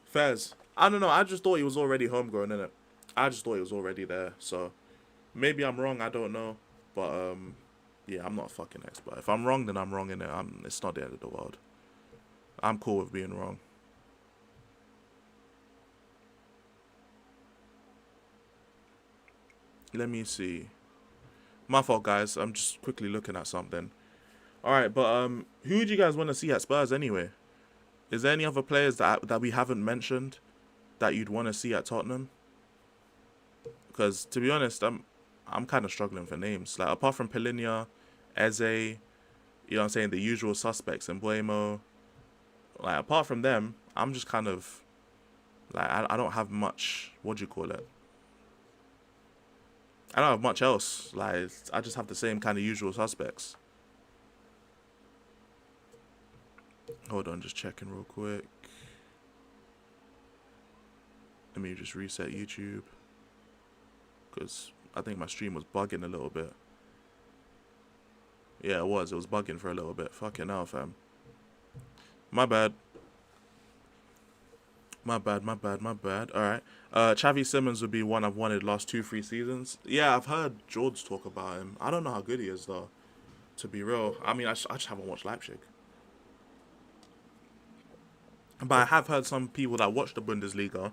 Fez. I don't know. I just thought he was already homegrown, innit? I just thought he was already there. So maybe I'm wrong. I don't know. But yeah, I'm not a fucking expert. If I'm wrong, then I'm wrong, innit? It's not the end of the world. I'm cool with being wrong. Let me see. My fault, guys. I'm just quickly looking at something. Alright, but who would you guys want to see at Spurs anyway? Is there any other players that we haven't mentioned that you'd want to see at Tottenham? Because to be honest, I'm kind of struggling for names. Like, apart from Pelinia, Eze, you know what I'm saying, the usual suspects, and Buemo. Like, apart from them, I'm just kind of like, I don't have much. What do you call it? I don't have much else. Like, I just have the same kind of usual suspects. Hold on, just checking real quick. Let me just reset YouTube, because I think my stream was bugging a little bit. Yeah, it was bugging for a little bit. Fucking hell, fam. My bad. My bad. Alright. Xavi Simons would be one I've wanted last 2-3 seasons. Yeah, I've heard George talk about him. I don't know how good he is, though, to be real. I mean, I just haven't watched Leipzig. But I have heard some people that watch the Bundesliga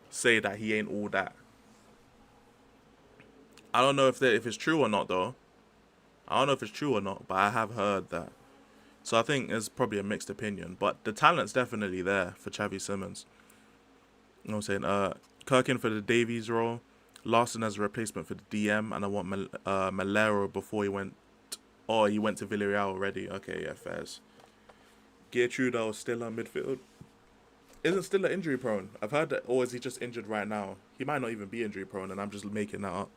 say that he ain't all that. I don't know if it's true or not, though. I don't know if it's true or not, but I have heard that. So I think it's probably a mixed opinion. But the talent's definitely there for Xavi Simons. You know what I'm saying? Kirkin for the Davies role. Larson as a replacement for the DM. And I want Malero before he went... Oh, he went to Villarreal already. Okay, yeah, fairs. Geertruida still on midfield. Isn't Stiller injury prone? I've heard that, or is he just injured right now? He might not even be injury prone, and I'm just making that up.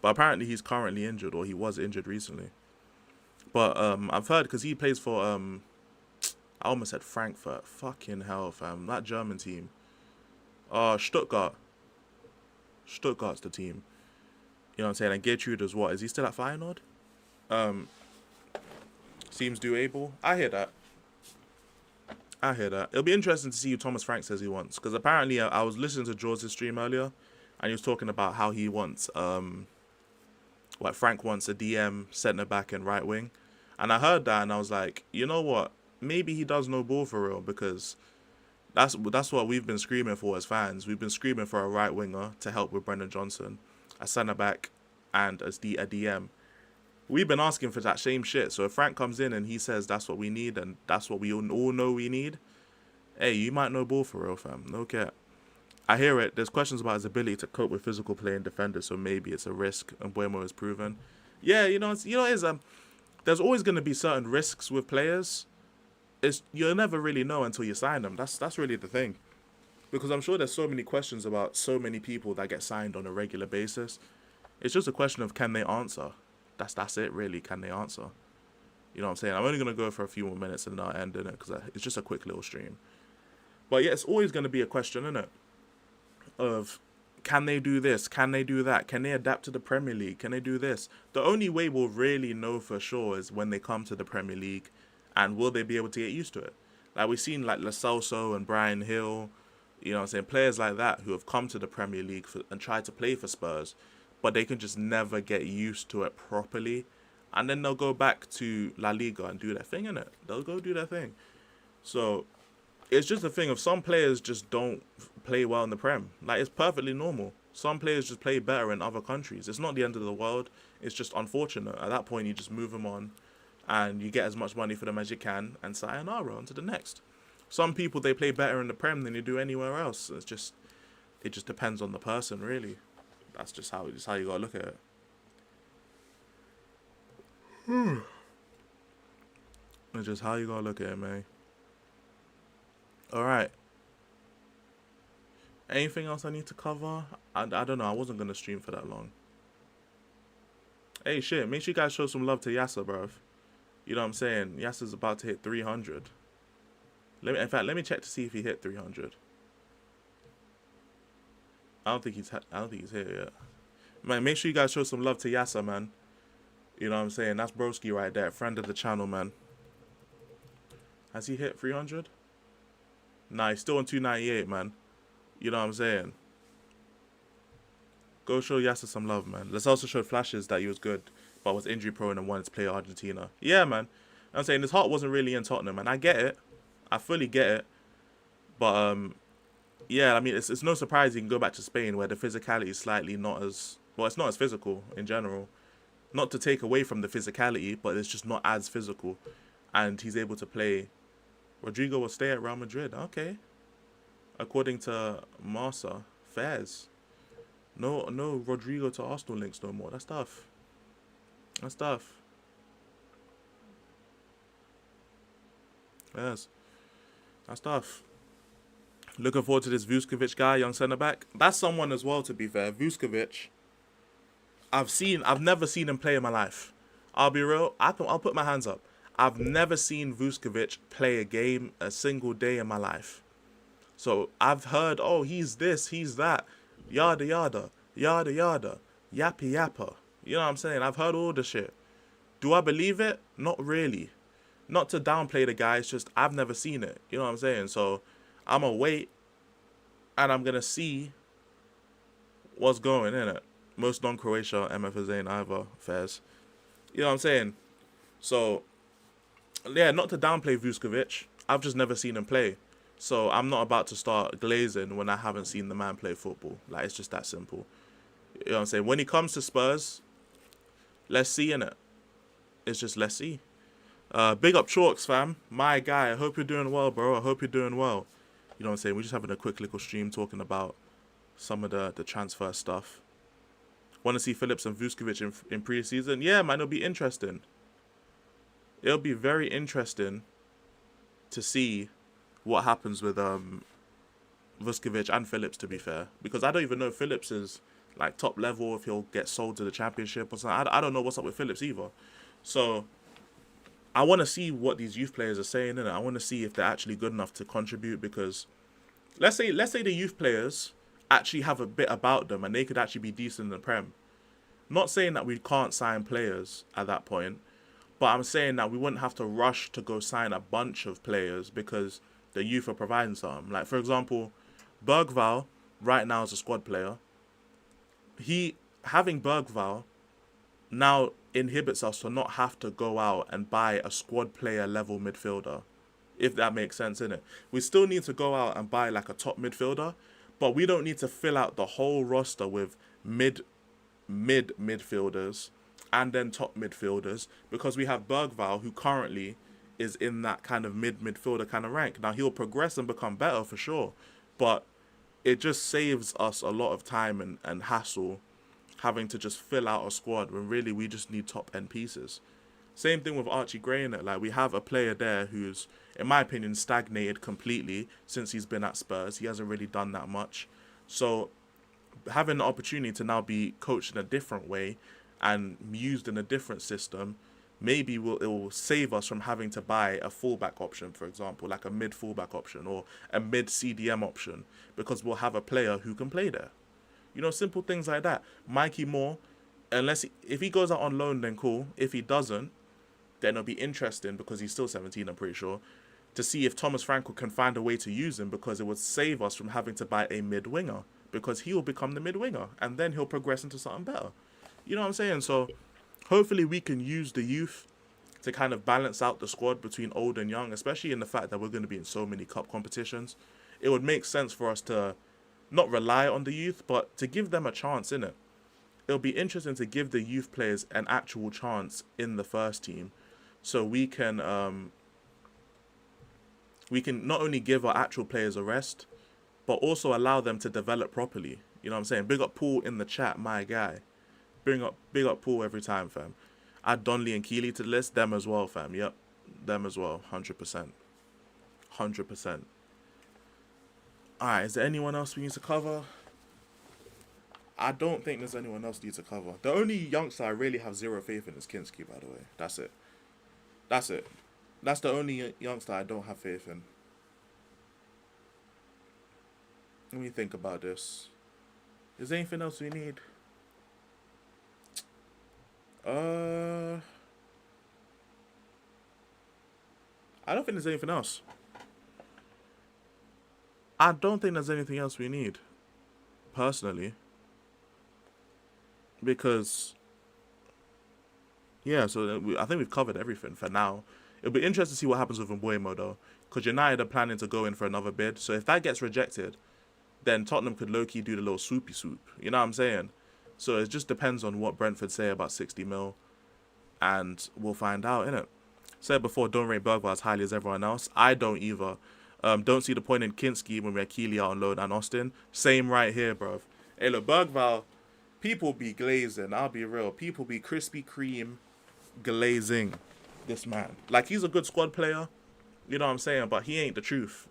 But apparently he's currently injured, or he was injured recently. But I've heard, because he plays for, I almost said Frankfurt. Fucking hell, fam. That German team. Stuttgart. Stuttgart's the team. You know what I'm saying? And Geertruida's what? Is he still at Feyenoord? Seems doable. I hear that. It'll be interesting to see who Thomas Frank says he wants. Because apparently I was listening to George's stream earlier. And he was talking about how he wants Like Frank wants a DM, centre back, and right wing. And I heard that, and I was like, you know what? Maybe he does know ball for real, because that's what we've been screaming for as fans. We've been screaming for a right winger to help with Brendan Johnson, a centre back, and a DM. We've been asking for that same shit. So if Frank comes in and he says that's what we need and that's what we all know we need, hey, you might know ball for real, fam. No cap. I hear it. There's questions about his ability to cope with physical play and defenders, so maybe it's a risk, and Buemo has proven. Yeah, there's always going to be certain risks with players. You'll never really know until you sign them. That's really the thing. Because I'm sure there's so many questions about so many people that get signed on a regular basis. It's just a question of, can they answer? That's it, really. Can they answer? You know what I'm saying? I'm only going to go for a few more minutes and then I'll end in it, because it's just a quick little stream. But yeah, it's always going to be a question, isn't it? Of, can they do this? Can they do that? Can they adapt to the Premier League? Can they do this? The only way we'll really know for sure is when they come to the Premier League, and will they be able to get used to it? Like, we've seen like Lo Celso and Brian Hill, you know what I'm saying, players like that who have come to the Premier League and tried to play for Spurs, but they can just never get used to it properly. And then they'll go back to La Liga and do their thing, innit? They'll go do their thing. So it's just a thing of, some players just don't play well in the Prem. Like, it's perfectly normal. Some players just play better in other countries. It's not the end of the world. It's just unfortunate. At that point, you just move them on and you get as much money for them as you can, and sayonara, on to the next. Some people, they play better in the Prem than you do anywhere else. It just depends on the person, really. That's just how you gotta look at it. It's just how you gotta look at it, man. Alright. Anything else I need to cover? I don't know. I wasn't gonna stream for that long. Hey, shit. Make sure you guys show some love to Yasser, bruv. You know what I'm saying? Yasser's about to hit 300. In fact, let me check to see if he hit 300. I don't think he's here yet. Man, make sure you guys show some love to Yasser, man. You know what I'm saying? That's Broski right there, friend of the channel, man. Has he hit 300? Nah, he's still on 298, man. You know what I'm saying? Go show Yasser some love, man. Let's also show flashes that he was good, but was injury prone and wanted to play Argentina. Yeah, man. I'm saying his heart wasn't really in Tottenham, and I get it. I fully get it. But, yeah, I mean, it's no surprise he can go back to Spain, where the physicality is slightly not as... Well, it's not as physical in general. Not to take away from the physicality, but it's just not as physical. And he's able to play... Rodrigo will stay at Real Madrid. Okay. According to Marsa, Fairs. No Rodrigo to Arsenal links no more. That's tough. That's tough. Yes. That's tough. Looking forward to this Vuskovic guy, young centre-back. That's someone as well, to be fair. Vuskovic. I've never seen him play in my life. I'll be real. I'll put my hands up. I've never seen Vuskovic play a game a single day in my life. So I've heard, oh, he's this, he's that. Yada, yada. Yada, yada. Yappa, yappa. You know what I'm saying? I've heard all the shit. Do I believe it? Not really. Not to downplay the guy, it's just I've never seen it. You know what I'm saying? So I'm going to wait and I'm going to see what's going in it. Most non-Croatia MFs ain't either, Fairs. You know what I'm saying? So, yeah, not to downplay Vuskovic. I've just never seen him play. So I'm not about to start glazing when I haven't seen the man play football. Like, it's just that simple. You know what I'm saying? When he comes to Spurs, let's see, innit? It's just let's see. Big up Chalks, fam. My guy, I hope you're doing well, bro. I hope you're doing well. You know what I'm saying? We're just having a quick little stream talking about some of the transfer stuff. Want to see Phillips and Vuskovic in pre-season? Yeah, man, it'll be interesting. It'll be very interesting to see what happens with Vuskovic and Phillips, to be fair. Because I don't even know if Phillips is like top level, if he'll get sold to the Championship or something. I don't know what's up with Phillips either. So I want to see what these youth players are saying, and I want to see if they're actually good enough to contribute, because let's say the youth players actually have a bit about them and they could actually be decent in the Prem. Not saying that we can't sign players at that point, but I'm saying that we wouldn't have to rush to go sign a bunch of players because the youth are providing some. Like, for example, Bergvall right now is a squad player. Having Bergvall now inhibits us to not have to go out and buy a squad player level midfielder, if that makes sense, innit? We still need to go out and buy like a top midfielder, but we don't need to fill out the whole roster with midfielders and then top midfielders, because we have Bergval, who currently is in that kind of midfielder kind of rank. Now he'll progress and become better for sure, but it just saves us a lot of time and hassle having to just fill out a squad when really we just need top end pieces. Same thing with Archie Gray in it. Like, we have a player there who's, in my opinion, stagnated completely since he's been at Spurs. He hasn't really done that much. So having the opportunity to now be coached in a different way and used in a different system, maybe it will save us from having to buy a fullback option, for example, like a mid fullback option or a mid CDM option, because we'll have a player who can play there. You know, simple things like that. Mikey Moore, if he goes out on loan, then cool. If he doesn't, then it'll be interesting, because he's still 17, I'm pretty sure, to see if Thomas Frankel can find a way to use him, because it would save us from having to buy a mid-winger, because he will become the mid-winger, and then he'll progress into something better. You know what I'm saying? So hopefully we can use the youth to kind of balance out the squad between old and young, especially in the fact that we're going to be in so many cup competitions. It would make sense for us to not rely on the youth, but to give them a chance, innit? It'll be interesting to give the youth players an actual chance in the first team, so we can not only give our actual players a rest, but also allow them to develop properly. You know what I'm saying? Big up Paul in the chat, my guy. Big up Paul every time, fam. Add Donley and Keeley to the list. Them as well, fam. Yep, them as well. 100%. 100%. Alright, is there anyone else we need to cover? I don't think there's anyone else we need to cover. The only youngster I really have zero faith in is Kinski, by the way. That's it. That's the only youngster I don't have faith in. Let me think about this. Is there anything else we need? I don't think there's anything else. I don't think there's anything else we need, personally. Because, yeah, so I think we've covered everything for now. It'll be interesting to see what happens with Mbuemo, though, because United are planning to go in for another bid. So if that gets rejected, then Tottenham could low-key do the little swoopy swoop. You know what I'm saying? So it just depends on what Brentford say about 60 mil, and we'll find out, innit? Said before, don't rate Bergvall as highly as everyone else. I don't either. Don't see the point in Kinski when we had Keeley out on loan and Austin. Same right here, bruv. Hey, look, Bergvall, people be glazing. I'll be real. People be Krispy Kreme glazing this man. Like, he's a good squad player, you know what I'm saying? But he ain't the truth.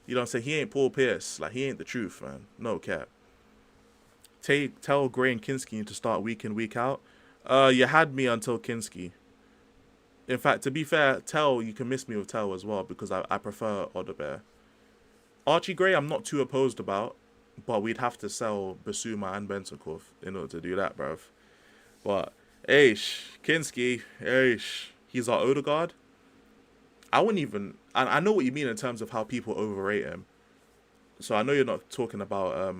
You know what I'm saying? He ain't Paul Pierce. Like, he ain't the truth, man. No cap. Tell Gray and Kinski to start week in, week out. You had me until Kinski. In fact, to be fair, Tell, you can miss me with Tell as well, because I prefer Odebear. Archie Gray, I'm not too opposed about, but we'd have to sell Basuma and Bentancur in order to do that, bruv. But, Kinski, he's our Odegaard. I wouldn't even... I know what you mean in terms of how people overrate him. So I know you're not talking about...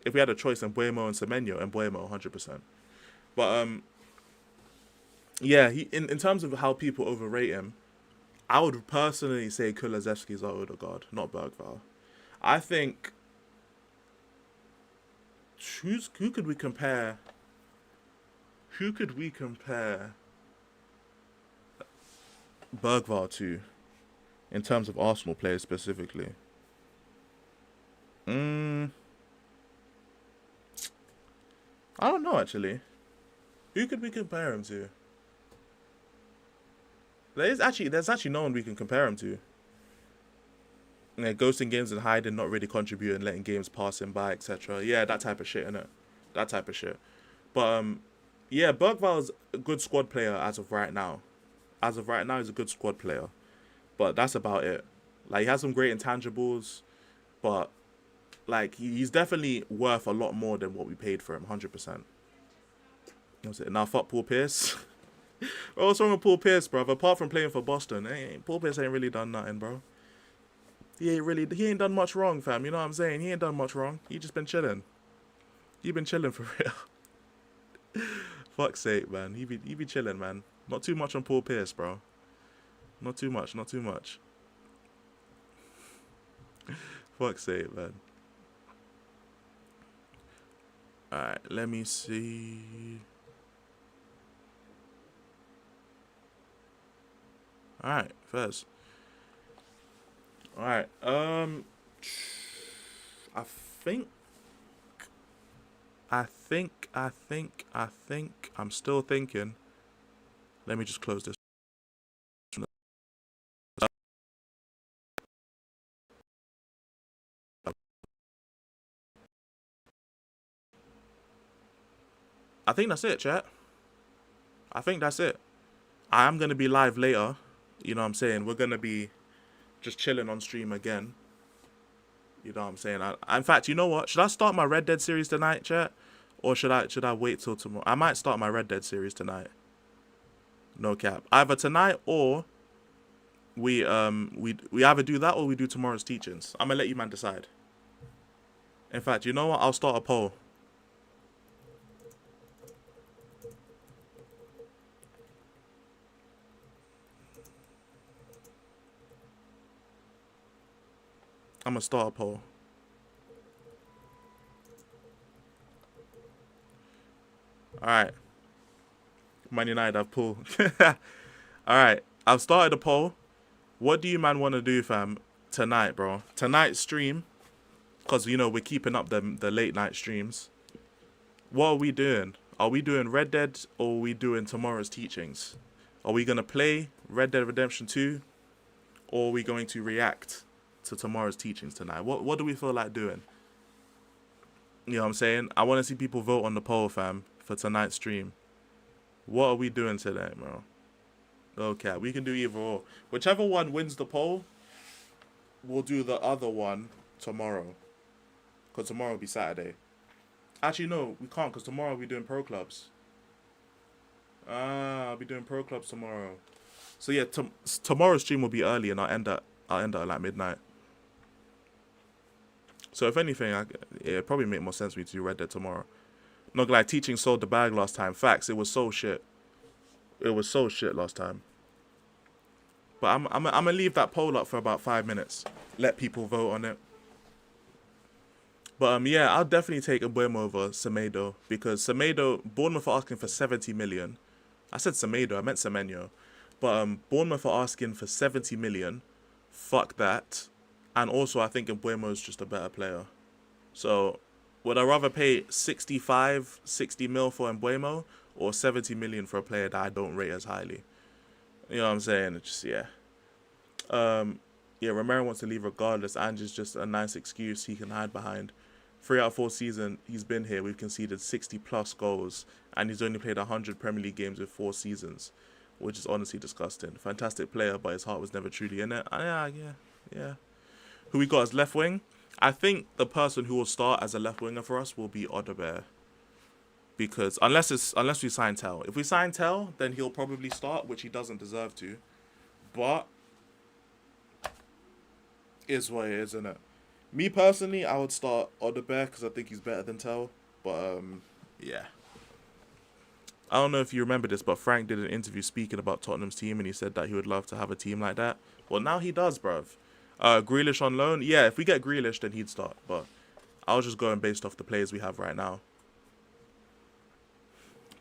if we had a choice in Mbuemo and Semenyo, Mbuemo, 100%. But, yeah, in terms of how people overrate him, I would personally say Kulusevski's our Odegaard, not Bergvall. I think... Who could we compare? Who could we compare Bergvall to in terms of Arsenal players specifically? I don't know, actually. Who could we compare him to? There's actually no one we can compare him to. Yeah, ghosting games and hiding, not really contributing, letting games pass him by, etc. Yeah, that type of shit, innit? That type of shit. But, yeah, Bergvall's a good squad player as of right now. As of right now, he's a good squad player. But that's about it. Like, he has some great intangibles, but, like, he's definitely worth a lot more than what we paid for him, 100%. Now, fuck Paul Pierce. What's wrong with Paul Pierce, bro? Apart from playing for Boston, Paul Pierce ain't really done nothing, bro. He ain't done much wrong, fam. You know what I'm saying? He ain't done much wrong. He just been chilling. He been chilling for real. Fuck's sake, man. He be chilling, man. Not too much on Paul Pierce, bro. Not too much, not too much. Fuck's sake, man. Alright, let me see. Alright, first. Alright, I think I'm still thinking. Let me just close this. I think that's it, chat. I think that's it. I am going to be live later. You know what I'm saying? We're going to be just chilling on stream again. You know what I'm saying? In fact, you know what? Should I start my Red Dead series tonight, chat? Or should I wait till tomorrow? I might start my Red Dead series tonight. No cap. Either tonight or we either do that or we do tomorrow's teachings. I'm going to let you man decide. In fact, you know what? I'll start a poll. I'm going to start a poll. Alright. Man United have pulled. Alright. I've started a poll. What do you man want to do, fam, tonight, bro? Tonight's stream. Because, you know, we're keeping up the late night streams. What are we doing? Are we doing Red Dead or are we doing tomorrow's teachings? Are we going to play Red Dead Redemption 2? Or are we going to react to tomorrow's teachings tonight? What do we feel like doing? You know what I'm saying? I want to see people vote on the poll, fam, for tonight's stream. What are we doing today, bro? Okay, we can do either or. Whichever one wins the poll, we'll do the other one tomorrow. Because tomorrow will be Saturday. Actually, no, we can't because tomorrow we'll be doing pro clubs. I'll be doing pro clubs tomorrow. So yeah, tomorrow's stream will be early and I'll end at like midnight. So if anything, it'd probably make more sense for me to do Red Dead tomorrow. Not gonna lie, teaching sold the bag last time. Facts, it was so shit. It was so shit last time. But I'm gonna leave that poll up for about 5 minutes. Let people vote on it. But yeah, I'll definitely take Mbeumo over Semedo because Semedo, Bournemouth are asking for 70 million. I said Semedo, I meant Semenyo. But Bournemouth are asking for 70 million. Fuck that. And also, I think Mbeumo is just a better player. So, would I rather pay 60 mil for Mbeumo or 70 million for a player that I don't rate as highly? You know what I'm saying? It's just, yeah. Yeah, Romero wants to leave regardless. Ange's just a nice excuse he can hide behind. 3 out of 4 seasons he's been here, we've conceded 60-plus goals. And he's only played 100 Premier League games with 4 seasons. Which is honestly disgusting. Fantastic player, but his heart was never truly in it. Yeah. Who we got as left wing? I think the person who will start as a left winger for us will be Odebear. Because unless we sign Tell. If we sign Tell, then he'll probably start, which he doesn't deserve to. But is what it is, isn't it? Me personally, I would start Odebear because I think he's better than Tell. But yeah. I don't know if you remember this, but Frank did an interview speaking about Tottenham's team, and he said that he would love to have a team like that. Well, now he does, bruv. Grealish on loan? Yeah, if we get Grealish, then he'd start. But I was just going based off the players we have right now.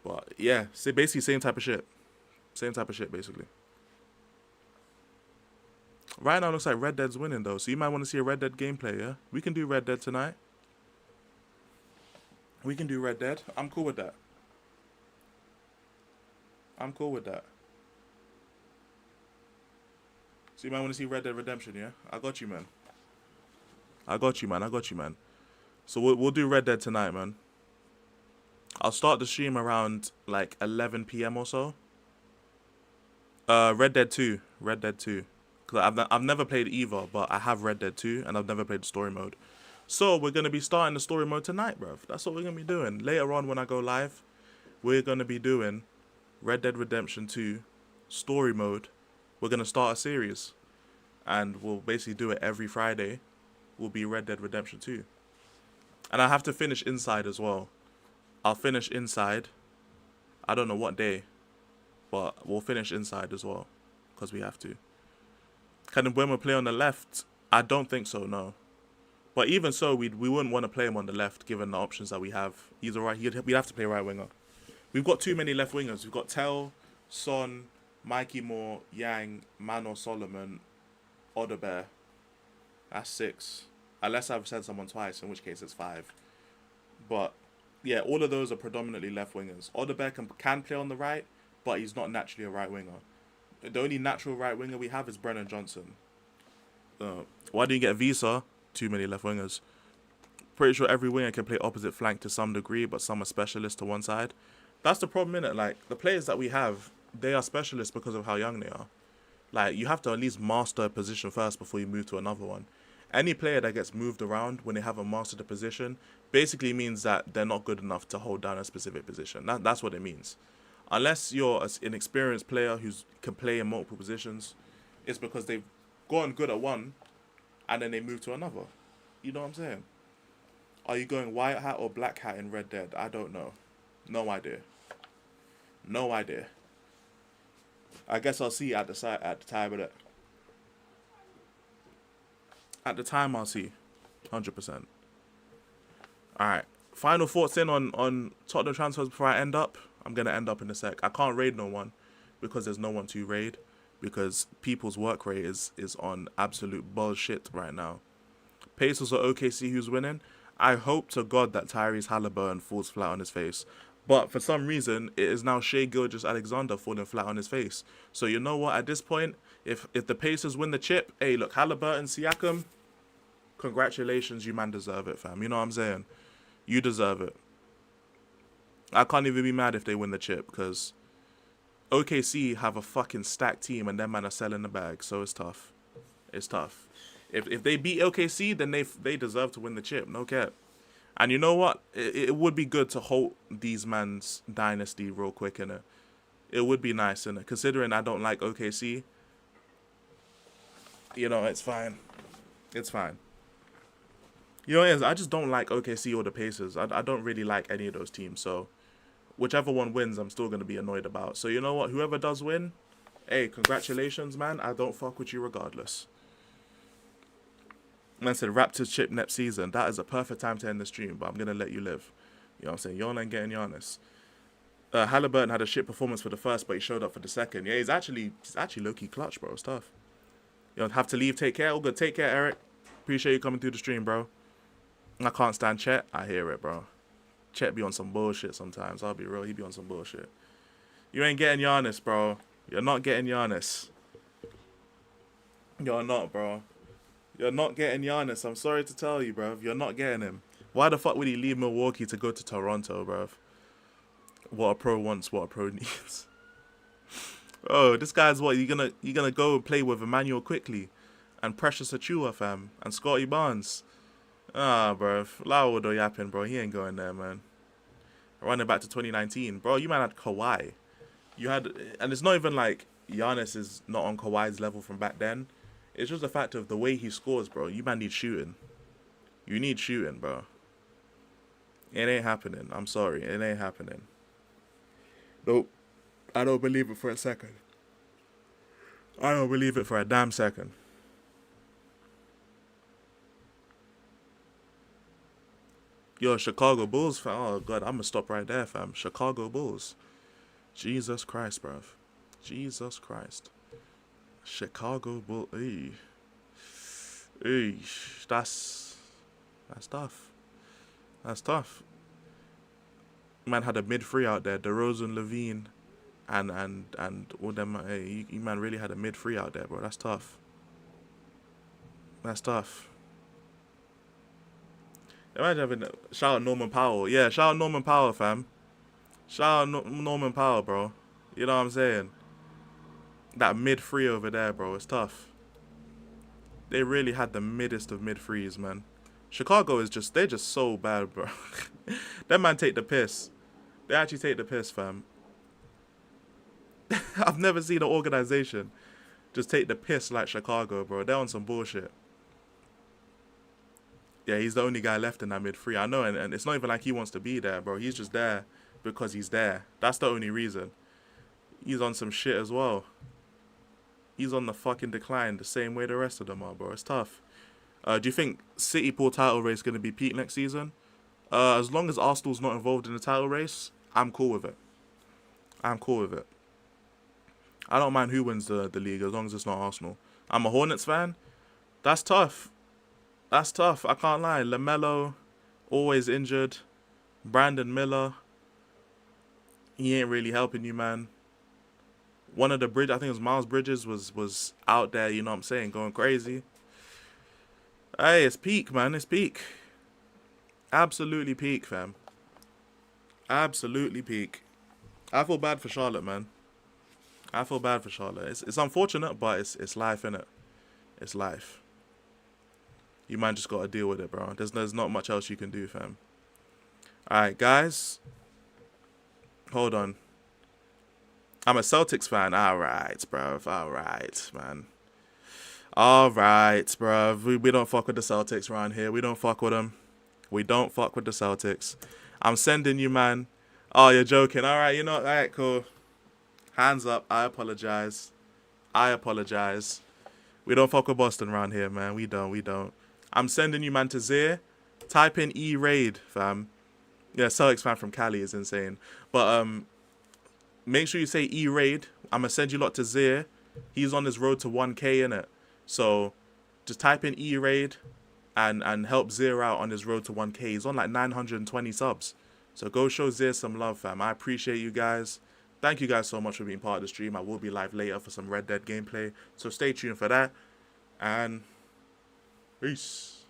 But yeah, so basically same type of shit. Same type of shit, basically. Right now, it looks like Red Dead's winning, though. So you might want to see a Red Dead gameplay, yeah? We can do Red Dead tonight. We can do Red Dead. I'm cool with that. I'm cool with that. So you might want to see Red Dead Redemption, yeah? I got you, man. I got you, man. So we'll do Red Dead tonight, man. I'll start the stream around like 11 p.m. or so. Red Dead 2. Because I've never played either, but I have Red Dead 2, and I've never played story mode. So we're going to be starting the story mode tonight, bruv. That's what we're going to be doing. Later on when I go live, we're going to be doing Red Dead Redemption 2 story mode. We're going to start a series. And we'll basically do it every Friday. Will be Red Dead Redemption 2. And I have to finish Inside as well. I'll finish Inside. I don't know what day, but we'll finish inside as well, because we have to. Can Mbeumo play on the left? I don't think so, no. But even so, we wouldn't want to play him on the left, given the options that we have. He's alright. We'd have to play right winger. We've got too many left wingers. We've got Tel, Son, Mikey Moore, Yang, Mano Solomon, Odebear. That's 6. Unless I've said someone twice, in which case it's 5. But yeah, all of those are predominantly left wingers. Odebear can play on the right, but he's not naturally a right winger. The only natural right winger we have is Brennan Johnson. Why do you get Visa? Too many left wingers. Pretty sure every winger can play opposite flank to some degree, but some are specialists to one side. That's the problem, innit? Like, the players that we have, they are specialists because of how young they are. Like, you have to at least master a position first before you move to another one. Any player that gets moved around when they haven't mastered a position basically means that they're not good enough to hold down a specific position. That's what it means. Unless you're an experienced player who can play in multiple positions, it's because they've gotten good at one and then they move to another. You know what I'm saying? Are you going white hat or black hat in Red Dead? I don't know. No idea. No idea. I guess I'll see at the time of it. At the time, I'll see. 100%. Alright. Final thoughts on Tottenham transfers before I end up. I'm going to end up in a sec. I can't raid no one because there's no one to raid. Because people's work rate is on absolute bullshit right now. Pacers or OKC who's winning? I hope to God that Tyrese Halliburton falls flat on his face. But for some reason, it is now Shai Gilgeous-Alexander falling flat on his face. So you know what? At this point, if the Pacers win the chip, hey, look, Halliburton, Siakam, congratulations, you man deserve it, fam. You know what I'm saying? You deserve it. I can't even be mad if they win the chip, because OKC have a fucking stacked team and them man are selling the bag, so it's tough. It's tough. If they beat OKC, then they deserve to win the chip, no cap. And you know what? It would be good to halt these man's dynasty real quick, innit? It would be nice, innit? Considering I don't like OKC, you know, it's fine. It's fine. You know what it is? I just don't like OKC or the Pacers. I don't really like any of those teams, so whichever one wins, I'm still going to be annoyed about. So you know what? Whoever does win, hey, congratulations, man. I don't fuck with you regardless. Man said Raptors chip next season. That is a perfect time to end the stream, but I'm going to let you live. You know what I'm saying? Y'all ain't getting Giannis. Halliburton had a shit performance for the first, but he showed up for the second. Yeah, he's actually low-key clutch, bro. It's tough. You don't have to leave. Take care. All good. Take care, Eric. Appreciate you coming through the stream, bro. I can't stand Chet. I hear it, bro. Chet be on some bullshit sometimes. I'll be real. He be on some bullshit. You ain't getting Giannis, bro. You're not getting Giannis. You're not, bro. You're not getting Giannis. I'm sorry to tell you, bro. You're not getting him. Why the fuck would he leave Milwaukee to go to Toronto, bro? What a pro wants, what a pro needs. Oh, this guy's what? You gonna go and play with Emmanuel Quickly and Precious Achua, fam, and Scotty Barnes. Ah, bro. Lau do yapping, bro. He ain't going there, man. Running back to 2019. Bro, you man had Kawhi. You had, and it's not even like Giannis is not on Kawhi's level from back then. It's just the fact of the way he scores, bro. You man need shooting. You need shooting, bro. It ain't happening. I'm sorry. It ain't happening. Nope. I don't believe it for a second. I don't believe it for a damn second. Yo, Chicago Bulls, fam. Oh, God, I'm going to stop right there, fam. Chicago Bulls. Jesus Christ, bruv. Jesus Christ. Chicago Bulls. That's tough. That's tough. Man had a mid-three out there. DeRozan, Levine, and all them. Hey, you man really had a mid-three out there, bro. That's tough. That's tough. Imagine having shout out Norman Powell. Yeah, shout out Norman Powell, fam. Shout out Norman Powell, bro. You know what I'm saying? That mid-three over there, bro. It's tough. They really had the middest of mid-threes, man. Chicago is just, they're just so bad, bro. That man take the piss. They actually take the piss, fam. I've never seen an organization just take the piss like Chicago, bro. They're on some bullshit. Yeah, he's the only guy left in that mid-three. I know, and it's not even like he wants to be there, bro. He's just there because he's there. That's the only reason. He's on some shit as well. He's on the fucking decline the same way the rest of them are, bro. It's tough. Do you think City pool title race going to be peak next season? As long as Arsenal's not involved in the title race, I'm cool with it. I'm cool with it. I don't mind who wins the league as long as it's not Arsenal. I'm a Hornets fan. That's tough. That's tough. I can't lie. Lamelo, always injured. Brandon Miller, he ain't really helping you, man. One of the I think it was Miles Bridges was out there, you know what I'm saying, going crazy. Hey, it's peak, man. It's peak. Absolutely peak, fam. Absolutely peak. I feel bad for Charlotte, man. I feel bad for Charlotte. It's unfortunate, but it's life, innit? It's life. You man just got to deal with it, bro. There's not much else you can do, fam. Alright, guys. Hold on. I'm a Celtics fan. Alright, bruv. Alright, man. Alright, bruv. We don't fuck with the Celtics around here. We don't fuck with them. We don't fuck with the Celtics. I'm sending you, man. Oh, you're joking. Alright, you know. Alright, cool. Hands up. I apologize. I apologize. We don't fuck with Boston around here, man. We don't. I'm sending you, man, to Zir. Type in E-Raid, fam. Yeah, Celtics fan from Cali is insane. But make sure you say E-Raid. I'm going to send you lot to Zir. He's on his road to 1K, innit? So just type in E-Raid and help Zir out on his road to 1K. He's on like 920 subs. So go show Zir some love, fam. I appreciate you guys. Thank you guys so much for being part of the stream. I will be live later for some Red Dead gameplay. So stay tuned for that. And peace.